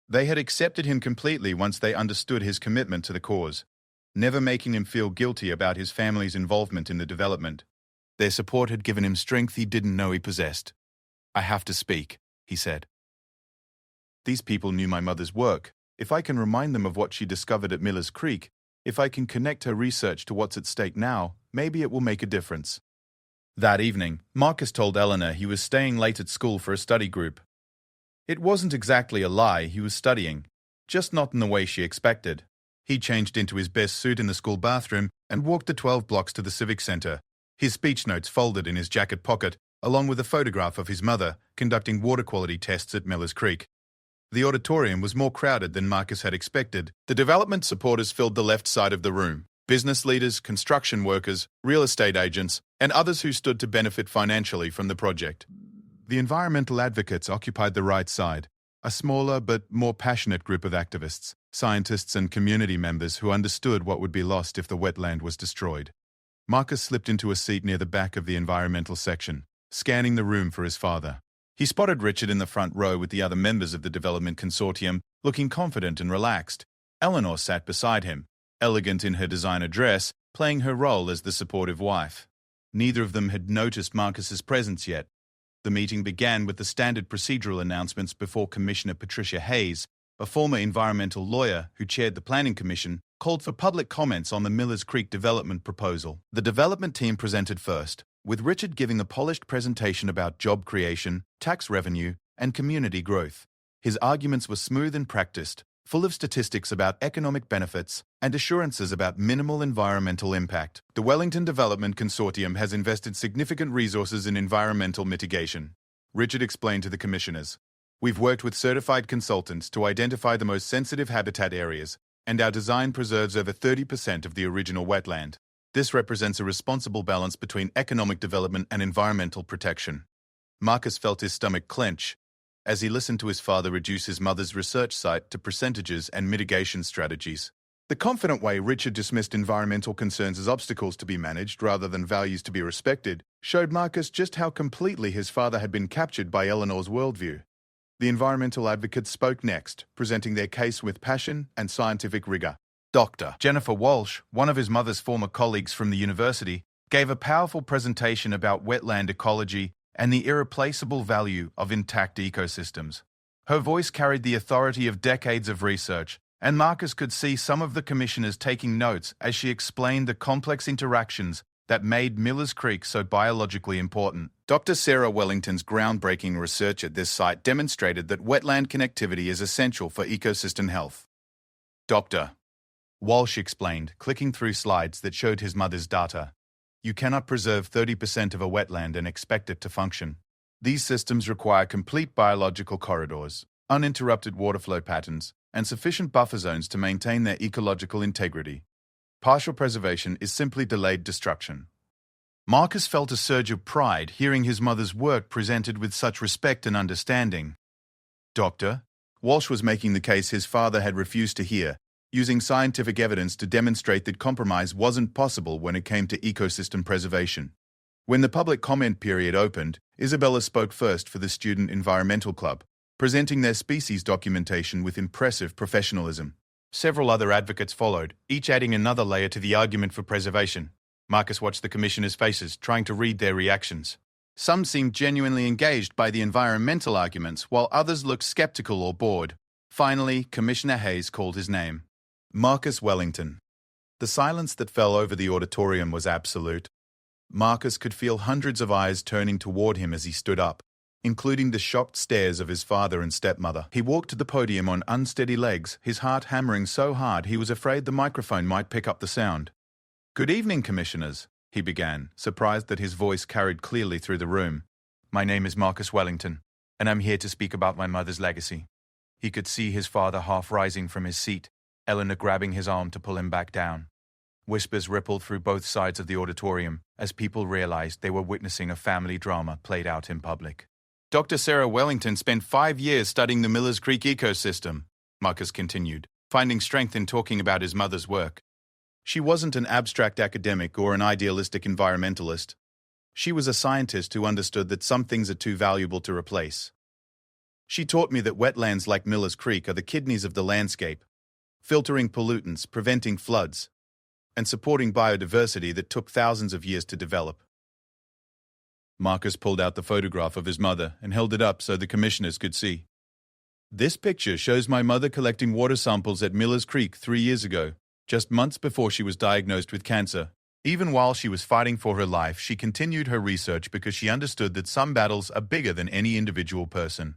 They had accepted him completely once they understood his commitment to the cause, never making him feel guilty about his family's involvement in the development. Their support had given him strength he didn't know he possessed. "I have to speak," he said. "These people knew my mother's work. If I can remind them of what she discovered at Miller's Creek, if I can connect her research to what's at stake now, maybe it will make a difference." That evening, Marcus told Eleanor he was staying late at school for a study group. It wasn't exactly a lie, he was studying, just not in the way she expected. He changed into his best suit in the school bathroom and walked the 12 blocks to the Civic Center, his speech notes folded in his jacket pocket, along with a photograph of his mother conducting water quality tests at Miller's Creek. The auditorium was more crowded than Marcus had expected. The development supporters filled the left side of the room. Business leaders, construction workers, real estate agents, and others who stood to benefit financially from the project. The environmental advocates occupied the right side, a smaller but more passionate group of activists, scientists and community members who understood what would be lost if the wetland was destroyed. Marcus slipped into a seat near the back of the environmental section, scanning the room for his father. He spotted Richard in the front row with the other members of the development consortium, looking confident and relaxed. Eleanor sat beside him, elegant in her designer dress, playing her role as the supportive wife. Neither of them had noticed Marcus's presence yet. The meeting began with the standard procedural announcements before Commissioner Patricia Hayes, a former environmental lawyer who chaired the Planning Commission, called for public comments on the Millers Creek development proposal. The development team presented first, with Richard giving a polished presentation about job creation, tax revenue, and community growth. His arguments were smooth and practiced, full of statistics about economic benefits and assurances about minimal environmental impact. The Wellington Development Consortium has invested significant resources in environmental mitigation, Richard explained to the commissioners. "We've worked with certified consultants to identify the most sensitive habitat areas, and our design preserves over 30% of the original wetland. This represents a responsible balance between economic development and environmental protection." Marcus felt his stomach clench as he listened to his father reduce his mother's research site to percentages and mitigation strategies. The confident way Richard dismissed environmental concerns as obstacles to be managed rather than values to be respected showed Marcus just how completely his father had been captured by Eleanor's worldview. The environmental advocates spoke next, presenting their case with passion and scientific rigor. Dr. Jennifer Walsh, one of his mother's former colleagues from the university, gave a powerful presentation about wetland ecology and the irreplaceable value of intact ecosystems. Her voice carried the authority of decades of research, and Marcus could see some of the commissioners taking notes as she explained the complex interactions that made Millers Creek so biologically important. Dr. Sarah Wellington's groundbreaking research at this site demonstrated that wetland connectivity is essential for ecosystem health. Dr. Walsh explained, clicking through slides that showed his mother's data. "You cannot preserve 30% of a wetland and expect it to function. These systems require complete biological corridors, uninterrupted water flow patterns, and sufficient buffer zones to maintain their ecological integrity. Partial preservation is simply delayed destruction." Marcus felt a surge of pride hearing his mother's work presented with such respect and understanding. Dr. Walsh was making the case his father had refused to hear, using scientific evidence to demonstrate that compromise wasn't possible when it came to ecosystem preservation. When the public comment period opened, Isabella spoke first for the Student Environmental Club, presenting their species documentation with impressive professionalism. Several other advocates followed, each adding another layer to the argument for preservation. Marcus watched the commissioners' faces, trying to read their reactions. Some seemed genuinely engaged by the environmental arguments, while others looked skeptical or bored. Finally, Commissioner Hayes called his name. Marcus Wellington. The silence that fell over the auditorium was absolute. Marcus could feel hundreds of eyes turning toward him as he stood up, including the shocked stares of his father and stepmother. He walked to the podium on unsteady legs, his heart hammering so hard he was afraid the microphone might pick up the sound. "Good evening, Commissioners," he began, surprised that his voice carried clearly through the room. "My name is Marcus Wellington, and I'm here to speak about my mother's legacy." He could see his father half rising from his seat, Eleanor grabbing his arm to pull him back down. Whispers rippled through both sides of the auditorium as people realized they were witnessing a family drama played out in public. Dr. Sarah Wellington spent 5 years studying the Millers Creek ecosystem, Marcus continued, finding strength in talking about his mother's work. She wasn't an abstract academic or an idealistic environmentalist. She was a scientist who understood that some things are too valuable to replace. She taught me that wetlands like Millers Creek are the kidneys of the landscape, filtering pollutants, preventing floods, and supporting biodiversity that took thousands of years to develop. Marcus pulled out the photograph of his mother and held it up so the commissioners could see. This picture shows my mother collecting water samples at Millers Creek 3 years ago, just months before she was diagnosed with cancer. Even while she was fighting for her life, she continued her research because she understood that some battles are bigger than any individual person.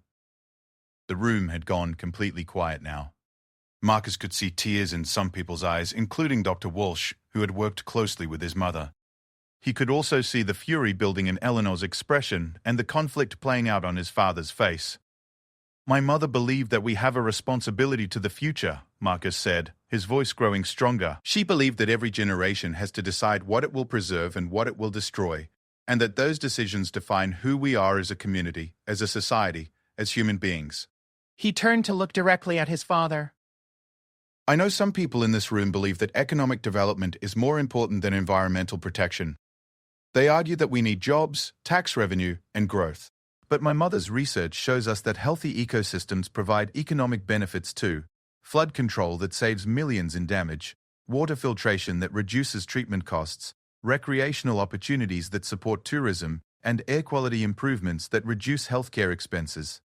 The room had gone completely quiet now. Marcus could see tears in some people's eyes, including Dr. Walsh, who had worked closely with his mother. He could also see the fury building in Eleanor's expression and the conflict playing out on his father's face. My mother believed that we have a responsibility to the future, Marcus said, his voice growing stronger. She believed that every generation has to decide what it will preserve and what it will destroy, and that those decisions define who we are as a community, as a society, as human beings. He turned to look directly at his father. I know some people in this room believe that economic development is more important than environmental protection. They argue that we need jobs, tax revenue, and growth. But my mother's research shows us that healthy ecosystems provide economic benefits too. Flood control that saves millions in damage, water filtration that reduces treatment costs, recreational opportunities that support tourism, and air quality improvements that reduce healthcare expenses.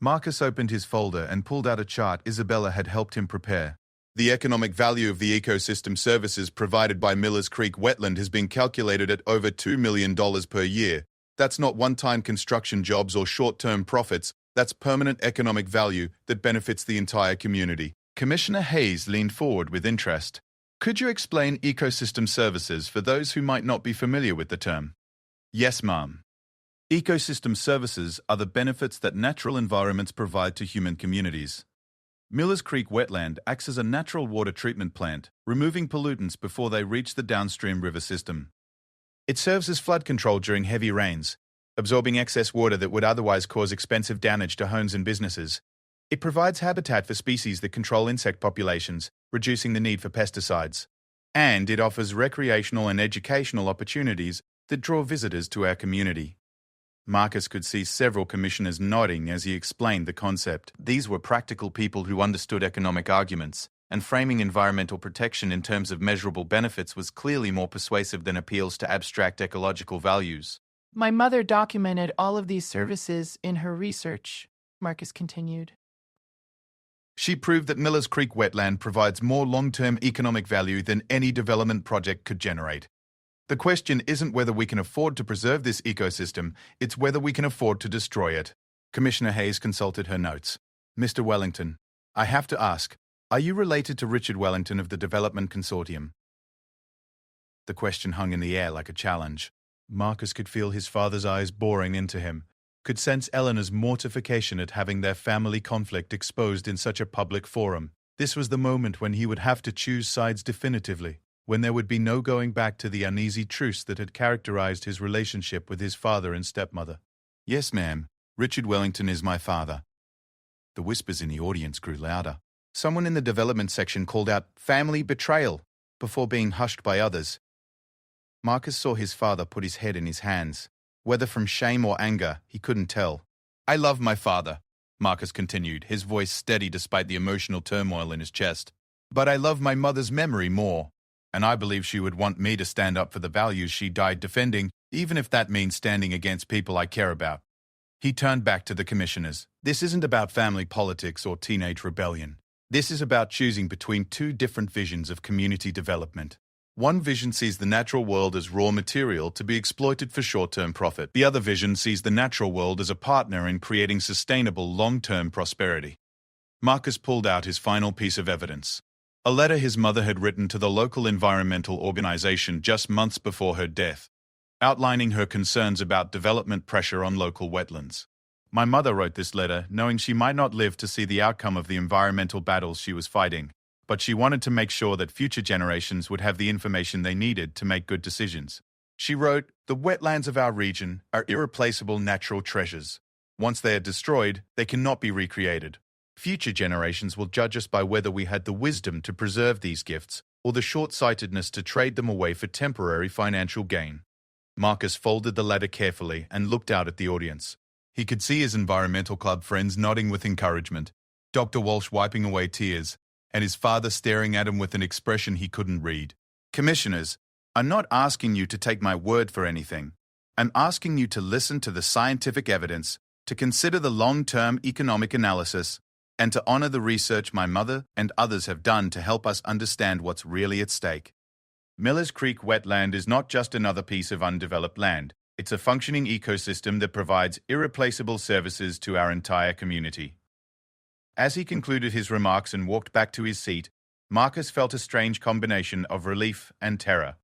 Marcus opened his folder and pulled out a chart Isabella had helped him prepare. The economic value of the ecosystem services provided by Millers Creek Wetland has been calculated at over $2 million per year. That's not one-time construction jobs or short-term profits. That's permanent economic value that benefits the entire community. Commissioner Hayes leaned forward with interest. Could you explain ecosystem services for those who might not be familiar with the term? Yes, ma'am. Ecosystem services are the benefits that natural environments provide to human communities. Millers Creek Wetland acts as a natural water treatment plant, removing pollutants before they reach the downstream river system. It serves as flood control during heavy rains, absorbing excess water that would otherwise cause expensive damage to homes and businesses. It provides habitat for species that control insect populations, reducing the need for pesticides. And it offers recreational and educational opportunities that draw visitors to our community. Marcus could see several commissioners nodding as he explained the concept. These were practical people who understood economic arguments, and framing environmental protection in terms of measurable benefits was clearly more persuasive than appeals to abstract ecological values. My mother documented all of these services in her research, Marcus continued. She proved that Millers Creek Wetland provides more long-term economic value than any development project could generate. The question isn't whether we can afford to preserve this ecosystem, it's whether we can afford to destroy it. Commissioner Hayes consulted her notes. Mr. Wellington, I have to ask, are you related to Richard Wellington of the Development Consortium? The question hung in the air like a challenge. Marcus could feel his father's eyes boring into him, could sense Eleanor's mortification at having their family conflict exposed in such a public forum. This was the moment when he would have to choose sides definitively, when there would be no going back to the uneasy truce that had characterized his relationship with his father and stepmother. Yes, ma'am, Richard Wellington is my father. The whispers in the audience grew louder. Someone in the development section called out, "Family betrayal," before being hushed by others. Marcus saw his father put his head in his hands. Whether from shame or anger, he couldn't tell. I love my father, Marcus continued, his voice steady despite the emotional turmoil in his chest. But I love my mother's memory more, and I believe she would want me to stand up for the values she died defending, even if that means standing against people I care about. He turned back to the commissioners. This isn't about family politics or teenage rebellion. This is about choosing between two different visions of community development. One vision sees the natural world as raw material to be exploited for short-term profit. The other vision sees the natural world as a partner in creating sustainable long-term prosperity. Marcus pulled out his final piece of evidence. A letter his mother had written to the local environmental organization just months before her death, outlining her concerns about development pressure on local wetlands. My mother wrote this letter knowing she might not live to see the outcome of the environmental battles she was fighting. but she wanted to make sure that future generations would have the information they needed to make good decisions. She wrote, "The wetlands of our region are irreplaceable natural treasures. Once they are destroyed, they cannot be recreated. Future generations will judge us by whether we had the wisdom to preserve these gifts or the short-sightedness to trade them away for temporary financial gain." Marcus folded the letter carefully and looked out at the audience. He could see his environmental club friends nodding with encouragement, Dr. Walsh wiping away tears, and his father staring at him with an expression he couldn't read. "Commissioners, I'm not asking you to take my word for anything. I'm asking you to listen to the scientific evidence, to consider the long-term economic analysis, and to honor the research my mother and others have done to help us understand what's really at stake. Miller's Creek wetland is not just another piece of undeveloped land. It's a functioning ecosystem that provides irreplaceable services to our entire community." As he concluded his remarks and walked back to his seat, Marcus felt a strange combination of relief and terror.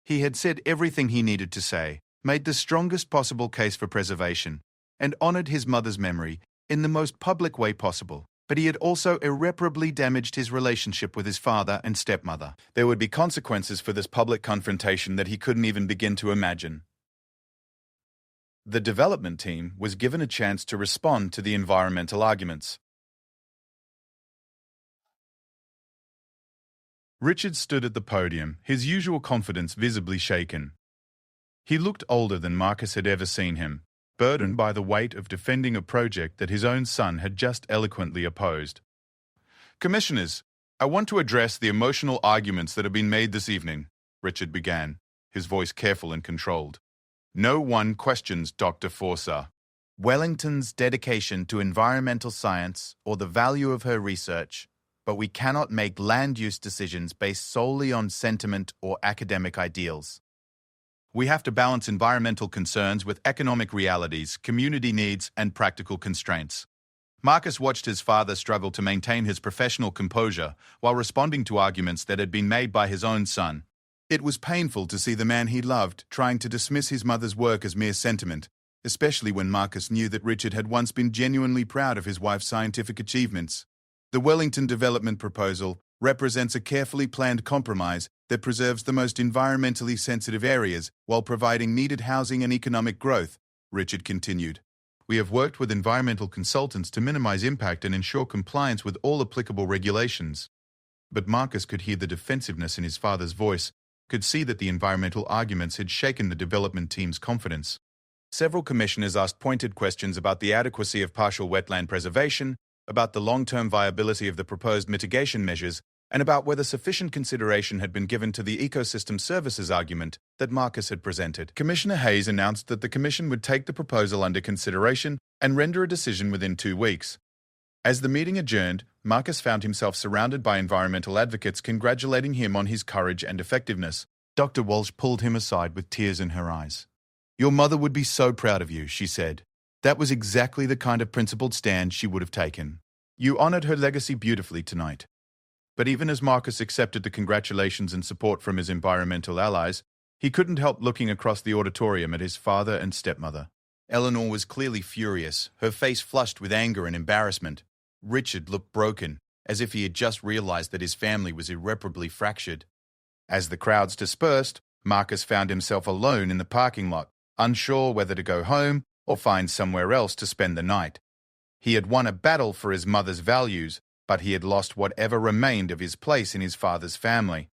He had said everything he needed to say, made the strongest possible case for preservation, and honored his mother's memory in the most public way possible. But he had also irreparably damaged his relationship with his father and stepmother. There would be consequences for this public confrontation that he couldn't even begin to imagine. The development team was given a chance to respond to the environmental arguments. Richard stood at the podium, his usual confidence visibly shaken. He looked older than Marcus had ever seen him, burdened by the weight of defending a project that his own son had just eloquently opposed. "Commissioners, I want to address the emotional arguments that have been made this evening," Richard began, his voice careful and controlled. "No one questions Dr. Forsyth, Wellington's dedication to environmental science or the value of her research, but we cannot make land use decisions based solely on sentiment or academic ideals. We have to balance environmental concerns with economic realities, community needs, and practical constraints." Marcus watched his father struggle to maintain his professional composure while responding to arguments that had been made by his own son. It was painful to see the man he loved trying to dismiss his mother's work as mere sentiment, especially when Marcus knew that Richard had once been genuinely proud of his wife's scientific achievements. The Wellington development proposal represents a carefully planned compromise that preserves the most environmentally sensitive areas while providing needed housing and economic growth, Richard continued. "We have worked with environmental consultants to minimize impact and ensure compliance with all applicable regulations." But Marcus could hear the defensiveness in his father's voice, could see that the environmental arguments had shaken the development team's confidence. Several commissioners asked pointed questions about the adequacy of partial wetland preservation, about the long-term viability of the proposed mitigation measures, and about whether sufficient consideration had been given to the ecosystem services argument that Marcus had presented. Commissioner Hayes announced that the Commission would take the proposal under consideration and render a decision within 2 weeks. As the meeting adjourned, Marcus found himself surrounded by environmental advocates congratulating him on his courage and effectiveness. Dr. Walsh pulled him aside with tears in her eyes. "Your mother would be so proud of you," she said. "That was exactly the kind of principled stand she would have taken. You honored her legacy beautifully tonight." But even as Marcus accepted the congratulations and support from his environmental allies, he couldn't help looking across the auditorium at his father and stepmother. Eleanor was clearly furious, her face flushed with anger and embarrassment. Richard looked broken, as if he had just realized that his family was irreparably fractured. As the crowds dispersed, Marcus found himself alone in the parking lot, unsure whether to go home or find somewhere else to spend the night. He had won a battle for his mother's values, but he had lost whatever remained of his place in his father's family.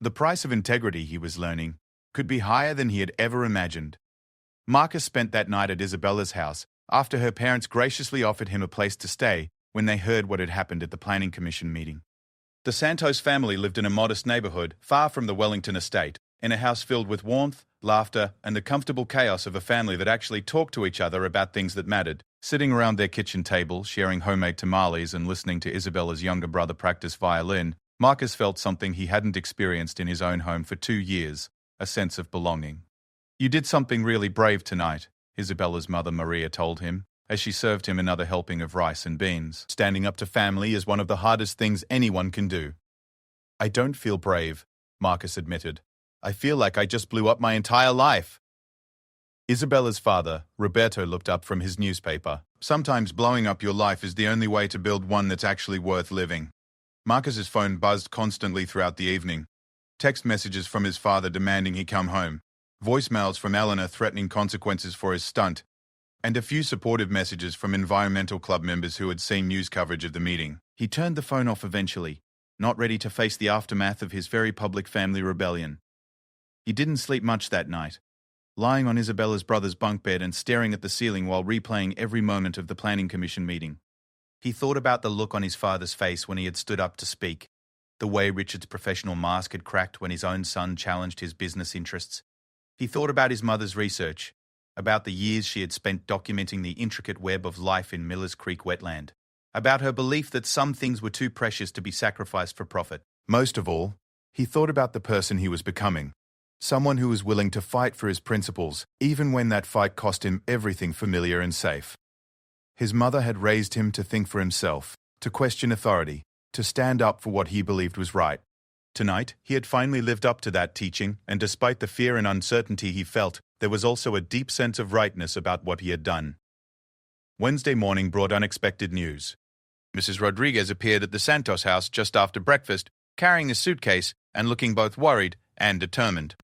The price of integrity, he was learning, could be higher than he had ever imagined. Marcus spent that night at Isabella's house after her parents graciously offered him a place to stay when they heard what had happened at the Planning Commission meeting. The Santos family lived in a modest neighborhood far from the Wellington estate, in a house filled with warmth, laughter, and the comfortable chaos of a family that actually talked to each other about things that mattered. Sitting around their kitchen table, sharing homemade tamales and listening to Isabella's younger brother practice violin, Marcus felt something he hadn't experienced in his own home for 2 years, a sense of belonging. "You did something really brave tonight," Isabella's mother Maria told him, as she served him another helping of rice and beans. "Standing up to family is one of the hardest things anyone can do." "I don't feel brave," Marcus admitted. "I feel like I just blew up my entire life." Isabella's father, Roberto, looked up from his newspaper. "Sometimes blowing up your life is the only way to build one that's actually worth living." Marcus's phone buzzed constantly throughout the evening. Text messages from his father demanding he come home, voicemails from Eleanor threatening consequences for his stunt, and a few supportive messages from environmental club members who had seen news coverage of the meeting. He turned the phone off eventually, not ready to face the aftermath of his very public family rebellion. He didn't sleep much that night, lying on Isabella's brother's bunk bed and staring at the ceiling while replaying every moment of the planning commission meeting. He thought about the look on his father's face when he had stood up to speak, the way Richard's professional mask had cracked when his own son challenged his business interests. He thought about his mother's research, about the years she had spent documenting the intricate web of life in Miller's Creek wetland, about her belief that some things were too precious to be sacrificed for profit. Most of all, he thought about the person he was becoming, someone who was willing to fight for his principles, even when that fight cost him everything familiar and safe. His mother had raised him to think for himself, to question authority, to stand up for what he believed was right. Tonight, he had finally lived up to that teaching, and despite the fear and uncertainty he felt, there was also a deep sense of rightness about what he had done. Wednesday morning brought unexpected news. Mrs. Rodriguez appeared at the Santos house just after breakfast, carrying a suitcase and looking both worried and determined.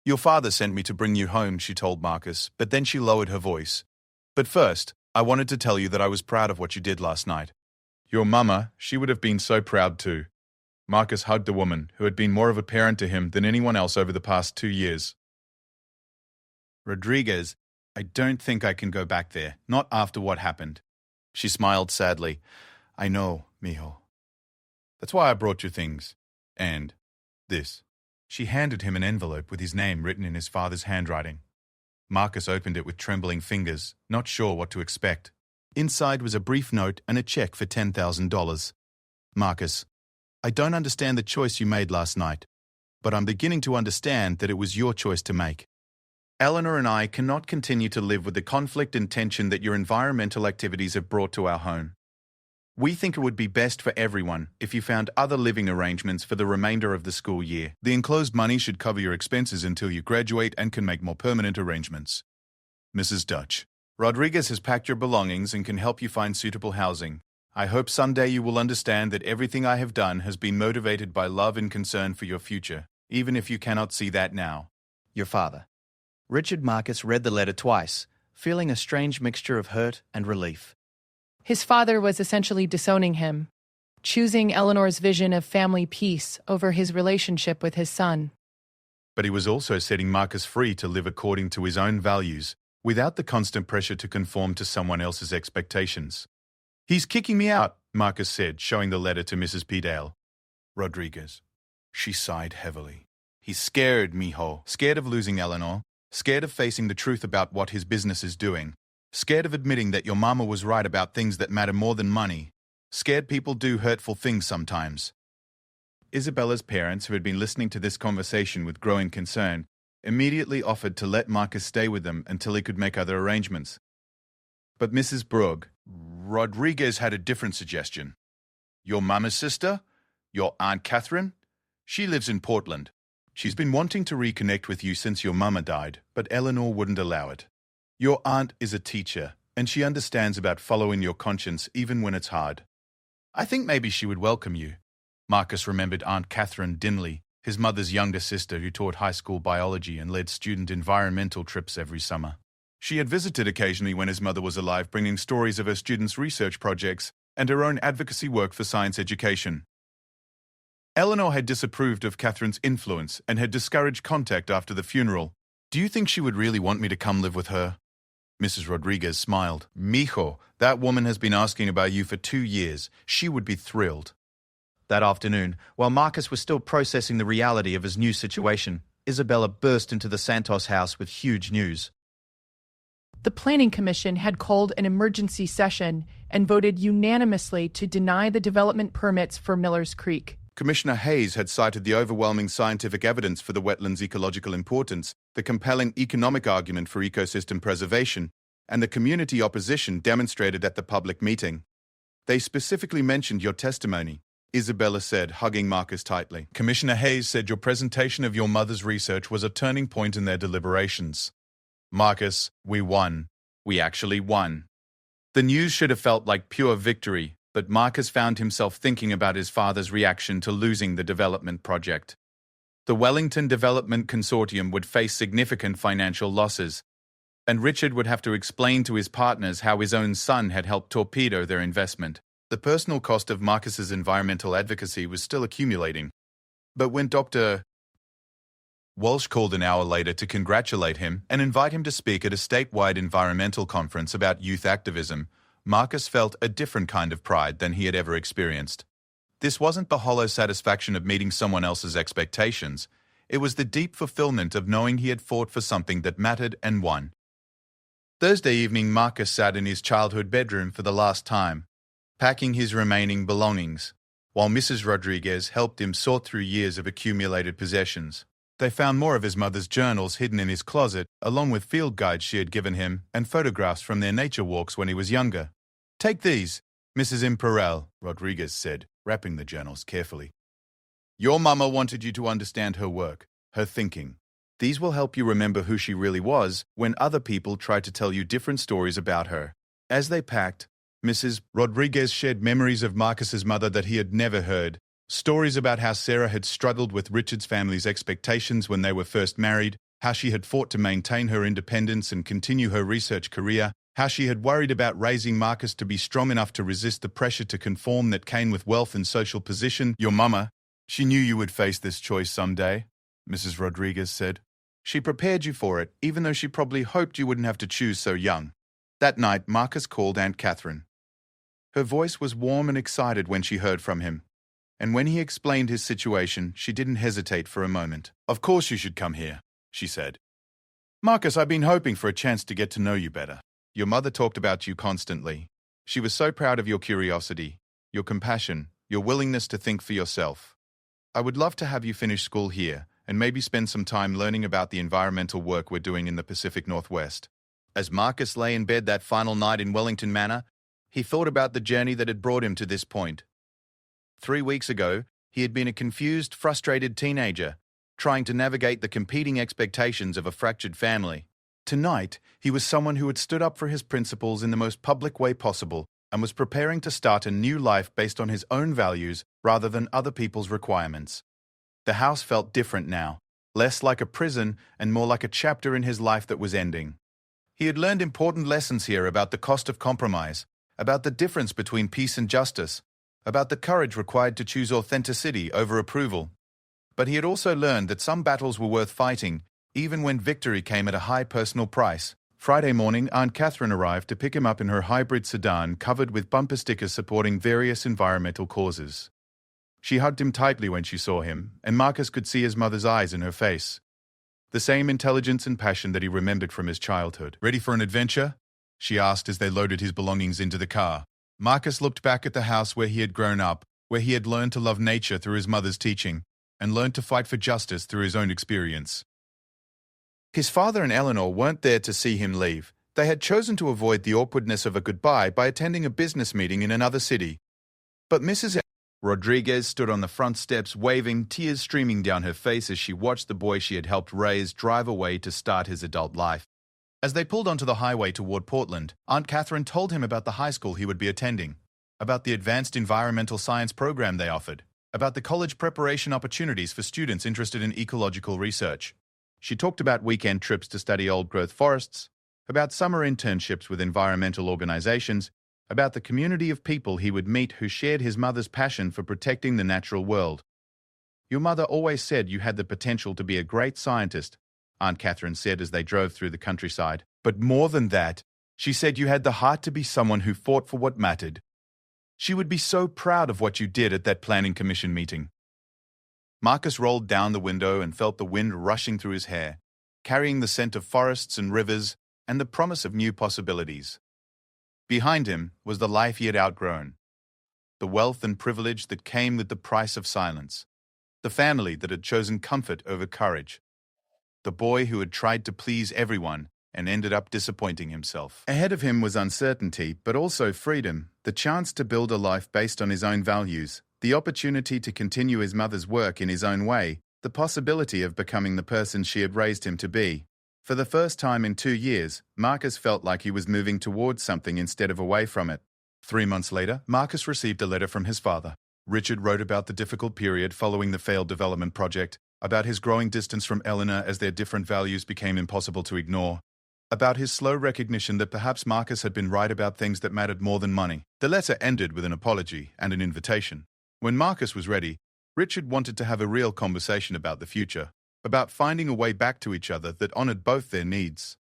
"Your father sent me to bring you home," she told Marcus, but then she lowered her voice. "But first, I wanted to tell you that I was proud of what you did last night. Your mama, she would have been so proud too." Marcus hugged the woman, who had been more of a parent to him than anyone else over the past 2 years. "Rodriguez, I don't think I can go back there, not after what happened." She smiled sadly. "I know, mijo. That's why I brought you things. And this." She handed him an envelope with his name written in his father's handwriting. Marcus opened it with trembling fingers, not sure what to expect. Inside was a brief note and a check for $10,000. "Marcus, I don't understand the choice you made last night, but I'm beginning to understand that it was your choice to make. Eleanor and I cannot continue to live with the conflict and tension that your environmental activities have brought to our home. We think it would be best for everyone if you found other living arrangements for the remainder of the school year. The enclosed money should cover your expenses until you graduate and can make more permanent arrangements. Mrs. Dutch. Rodriguez has packed your belongings and can help you find suitable housing. I hope someday you will understand that everything I have done has been motivated by love and concern for your future, even if you cannot see that now. Your father." Richard Marcus read the letter twice, feeling a strange mixture of hurt and relief. His father was essentially disowning him, choosing Eleanor's vision of family peace over his relationship with his son. But he was also setting Marcus free to live according to his own values, without the constant pressure to conform to someone else's expectations. "He's kicking me out," Marcus said, showing the letter to Mrs. P. Dale. Rodriguez. She sighed heavily. "He's scared, mijo. Scared of losing Eleanor. Scared of facing the truth about what his business is doing. Scared of admitting that your mama was right about things that matter more than money. Scared people do hurtful things sometimes." Isabella's parents, who had been listening to this conversation with growing concern, immediately offered to let Marcus stay with them until he could make other arrangements. But Mrs. Brugge, Rodriguez had a different suggestion. "Your mama's sister? Your Aunt Catherine? She lives in Portland. She's been wanting to reconnect with you since your mama died, but Eleanor wouldn't allow it. Your aunt is a teacher, and she understands about following your conscience even when it's hard. I think maybe she would welcome you." Marcus remembered Aunt Catherine dimly, his mother's younger sister who taught high school biology and led student environmental trips every summer. She had visited occasionally when his mother was alive, bringing stories of her students' research projects and her own advocacy work for science education. Eleanor had disapproved of Catherine's influence and had discouraged contact after the funeral. "Do you think she would really want me to come live with her?" Mrs. Rodriguez smiled. "Mijo, that woman has been asking about you for 2 years. She would be thrilled." That afternoon, while Marcus was still processing the reality of his new situation, Isabella burst into the Santos house with huge news. The Planning Commission had called an emergency session and voted unanimously to deny the development permits for Miller's Creek. Commissioner Hayes had cited the overwhelming scientific evidence for the wetland's ecological importance, the compelling economic argument for ecosystem preservation, and the community opposition demonstrated at the public meeting. "They specifically mentioned your testimony," Isabella said, hugging Marcus tightly. "Commissioner Hayes said your presentation of your mother's research was a turning point in their deliberations. Marcus, we won. We actually won." The news should have felt like pure victory, but Marcus found himself thinking about his father's reaction to losing the development project. The Wellington Development Consortium would face significant financial losses, and Richard would have to explain to his partners how his own son had helped torpedo their investment. The personal cost of Marcus's environmental advocacy was still accumulating. But when Dr. Walsh called an hour later to congratulate him and invite him to speak at a statewide environmental conference about youth activism, Marcus felt a different kind of pride than he had ever experienced. This wasn't the hollow satisfaction of meeting someone else's expectations. It was the deep fulfillment of knowing he had fought for something that mattered and won. Thursday evening, Marcus sat in his childhood bedroom for the last time, packing his remaining belongings, while Mrs. Rodriguez helped him sort through years of accumulated possessions. They found more of his mother's journals hidden in his closet, along with field guides she had given him and photographs from their nature walks when he was younger. "Take these, Mrs. Imperel," Rodriguez said, wrapping the journals carefully. "Your mama wanted you to understand her work, her thinking. These will help you remember who she really was when other people try to tell you different stories about her." As they packed, Mrs. Rodriguez shared memories of Marcus's mother that he had never heard, stories about how Sarah had struggled with Richard's family's expectations when they were first married, how she had fought to maintain her independence and continue her research career, how she had worried about raising Marcus to be strong enough to resist the pressure to conform that came with wealth and social position. "Your mama, she knew you would face this choice someday," Mrs. Rodriguez said. "She prepared you for it, even though she probably hoped you wouldn't have to choose so young." That night, Marcus called Aunt Catherine. Her voice was warm and excited when she heard from him, and when he explained his situation, she didn't hesitate for a moment. "Of course you should come here," she said. "Marcus, I've been hoping for a chance to get to know you better. Your mother talked about you constantly. She was so proud of your curiosity, your compassion, your willingness to think for yourself. I would love to have you finish school here and maybe spend some time learning about the environmental work we're doing in the Pacific Northwest." As Marcus lay in bed that final night in Wellington Manor, he thought about the journey that had brought him to this point. 3 weeks ago, he had been a confused, frustrated teenager, trying to navigate the competing expectations of a fractured family. Tonight, he was someone who had stood up for his principles in the most public way possible and was preparing to start a new life based on his own values rather than other people's requirements. The house felt different now, less like a prison and more like a chapter in his life that was ending. He had learned important lessons here about the cost of compromise, about the difference between peace and justice, about the courage required to choose authenticity over approval. But he had also learned that some battles were worth fighting, even when victory came at a high personal price. Friday morning, Aunt Catherine arrived to pick him up in her hybrid sedan covered with bumper stickers supporting various environmental causes. She hugged him tightly when she saw him, and Marcus could see his mother's eyes in her face. The same intelligence and passion that he remembered from his childhood. "Ready for an adventure?" she asked as they loaded his belongings into the car. Marcus looked back at the house where he had grown up, where he had learned to love nature through his mother's teaching, and learned to fight for justice through his own experience. His father and Eleanor weren't there to see him leave. They had chosen to avoid the awkwardness of a goodbye by attending a business meeting in another city. But Mrs. Rodriguez stood on the front steps waving, tears streaming down her face as she watched the boy she had helped raise drive away to start his adult life. As they pulled onto the highway toward Portland, Aunt Catherine told him about the high school he would be attending, about the advanced environmental science program they offered, about the college preparation opportunities for students interested in ecological research. She talked about weekend trips to study old-growth forests, about summer internships with environmental organizations, about the community of people he would meet who shared his mother's passion for protecting the natural world. "Your mother always said you had the potential to be a great scientist," Aunt Catherine said as they drove through the countryside. "But more than that, she said you had the heart to be someone who fought for what mattered. She would be so proud of what you did at that planning commission meeting." Marcus rolled down the window and felt the wind rushing through his hair, carrying the scent of forests and rivers and the promise of new possibilities. Behind him was the life he had outgrown, the wealth and privilege that came with the price of silence, the family that had chosen comfort over courage, the boy who had tried to please everyone and ended up disappointing himself. Ahead of him was uncertainty, but also freedom, the chance to build a life based on his own values, the opportunity to continue his mother's work in his own way, the possibility of becoming the person she had raised him to be. For the first time in 2 years, Marcus felt like he was moving towards something instead of away from it. 3 months later, Marcus received a letter from his father. Richard wrote about the difficult period following the failed development project, about his growing distance from Eleanor as their different values became impossible to ignore, about his slow recognition that perhaps Marcus had been right about things that mattered more than money. The letter ended with an apology and an invitation. When Marcus was ready, Richard wanted to have a real conversation about the future, about finding a way back to each other that honored both their needs.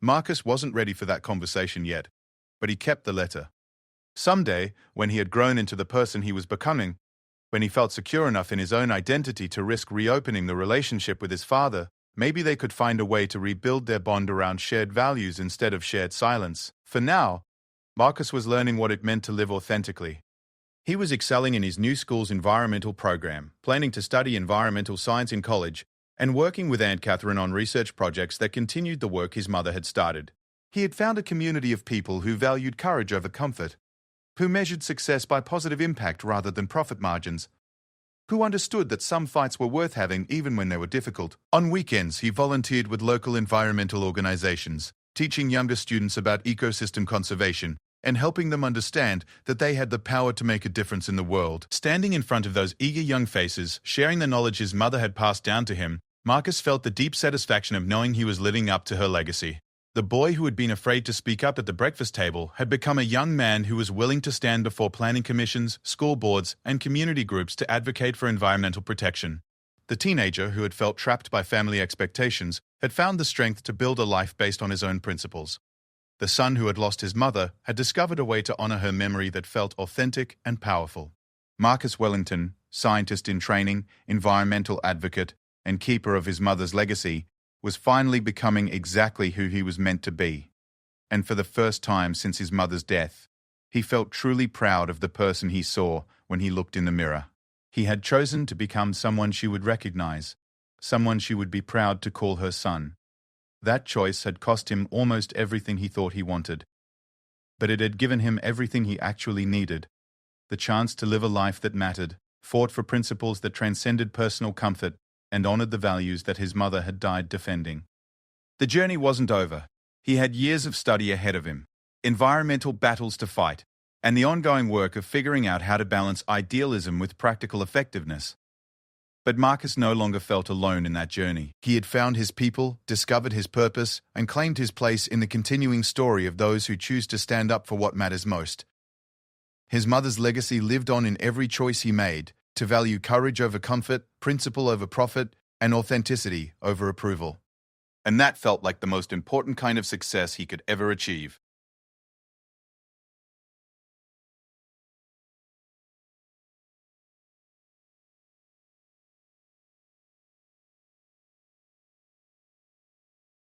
Marcus wasn't ready for that conversation yet, but he kept the letter. Someday, when he had grown into the person he was becoming, when he felt secure enough in his own identity to risk reopening the relationship with his father, maybe they could find a way to rebuild their bond around shared values instead of shared silence. For now, Marcus was learning what it meant to live authentically. He was excelling in his new school's environmental program, planning to study environmental science in college, and working with Aunt Catherine on research projects that continued the work his mother had started. He had found a community of people who valued courage over comfort, who measured success by positive impact rather than profit margins, who understood that some fights were worth having even when they were difficult. On weekends, he volunteered with local environmental organizations, teaching younger students about ecosystem conservation and helping them understand that they had the power to make a difference in the world. Standing in front of those eager young faces, sharing the knowledge his mother had passed down to him, Marcus felt the deep satisfaction of knowing he was living up to her legacy. The boy who had been afraid to speak up at the breakfast table had become a young man who was willing to stand before planning commissions, school boards, and community groups to advocate for environmental protection. The teenager who had felt trapped by family expectations had found the strength to build a life based on his own principles. The son who had lost his mother had discovered a way to honor her memory that felt authentic and powerful. Marcus Wellington, scientist in training, environmental advocate, and keeper of his mother's legacy, was finally becoming exactly who he was meant to be. And for the first time since his mother's death, he felt truly proud of the person he saw when he looked in the mirror. He had chosen to become someone she would recognize, someone she would be proud to call her son. That choice had cost him almost everything he thought he wanted. But it had given him everything he actually needed: the chance to live a life that mattered, fought for principles that transcended personal comfort, and honored the values that his mother had died defending. The journey wasn't over. He had years of study ahead of him, environmental battles to fight, and the ongoing work of figuring out how to balance idealism with practical effectiveness. But Marcus no longer felt alone in that journey. He had found his people, discovered his purpose, and claimed his place in the continuing story of those who choose to stand up for what matters most. His mother's legacy lived on in every choice he made, to value courage over comfort, principle over profit, and authenticity over approval. And that felt like the most important kind of success he could ever achieve.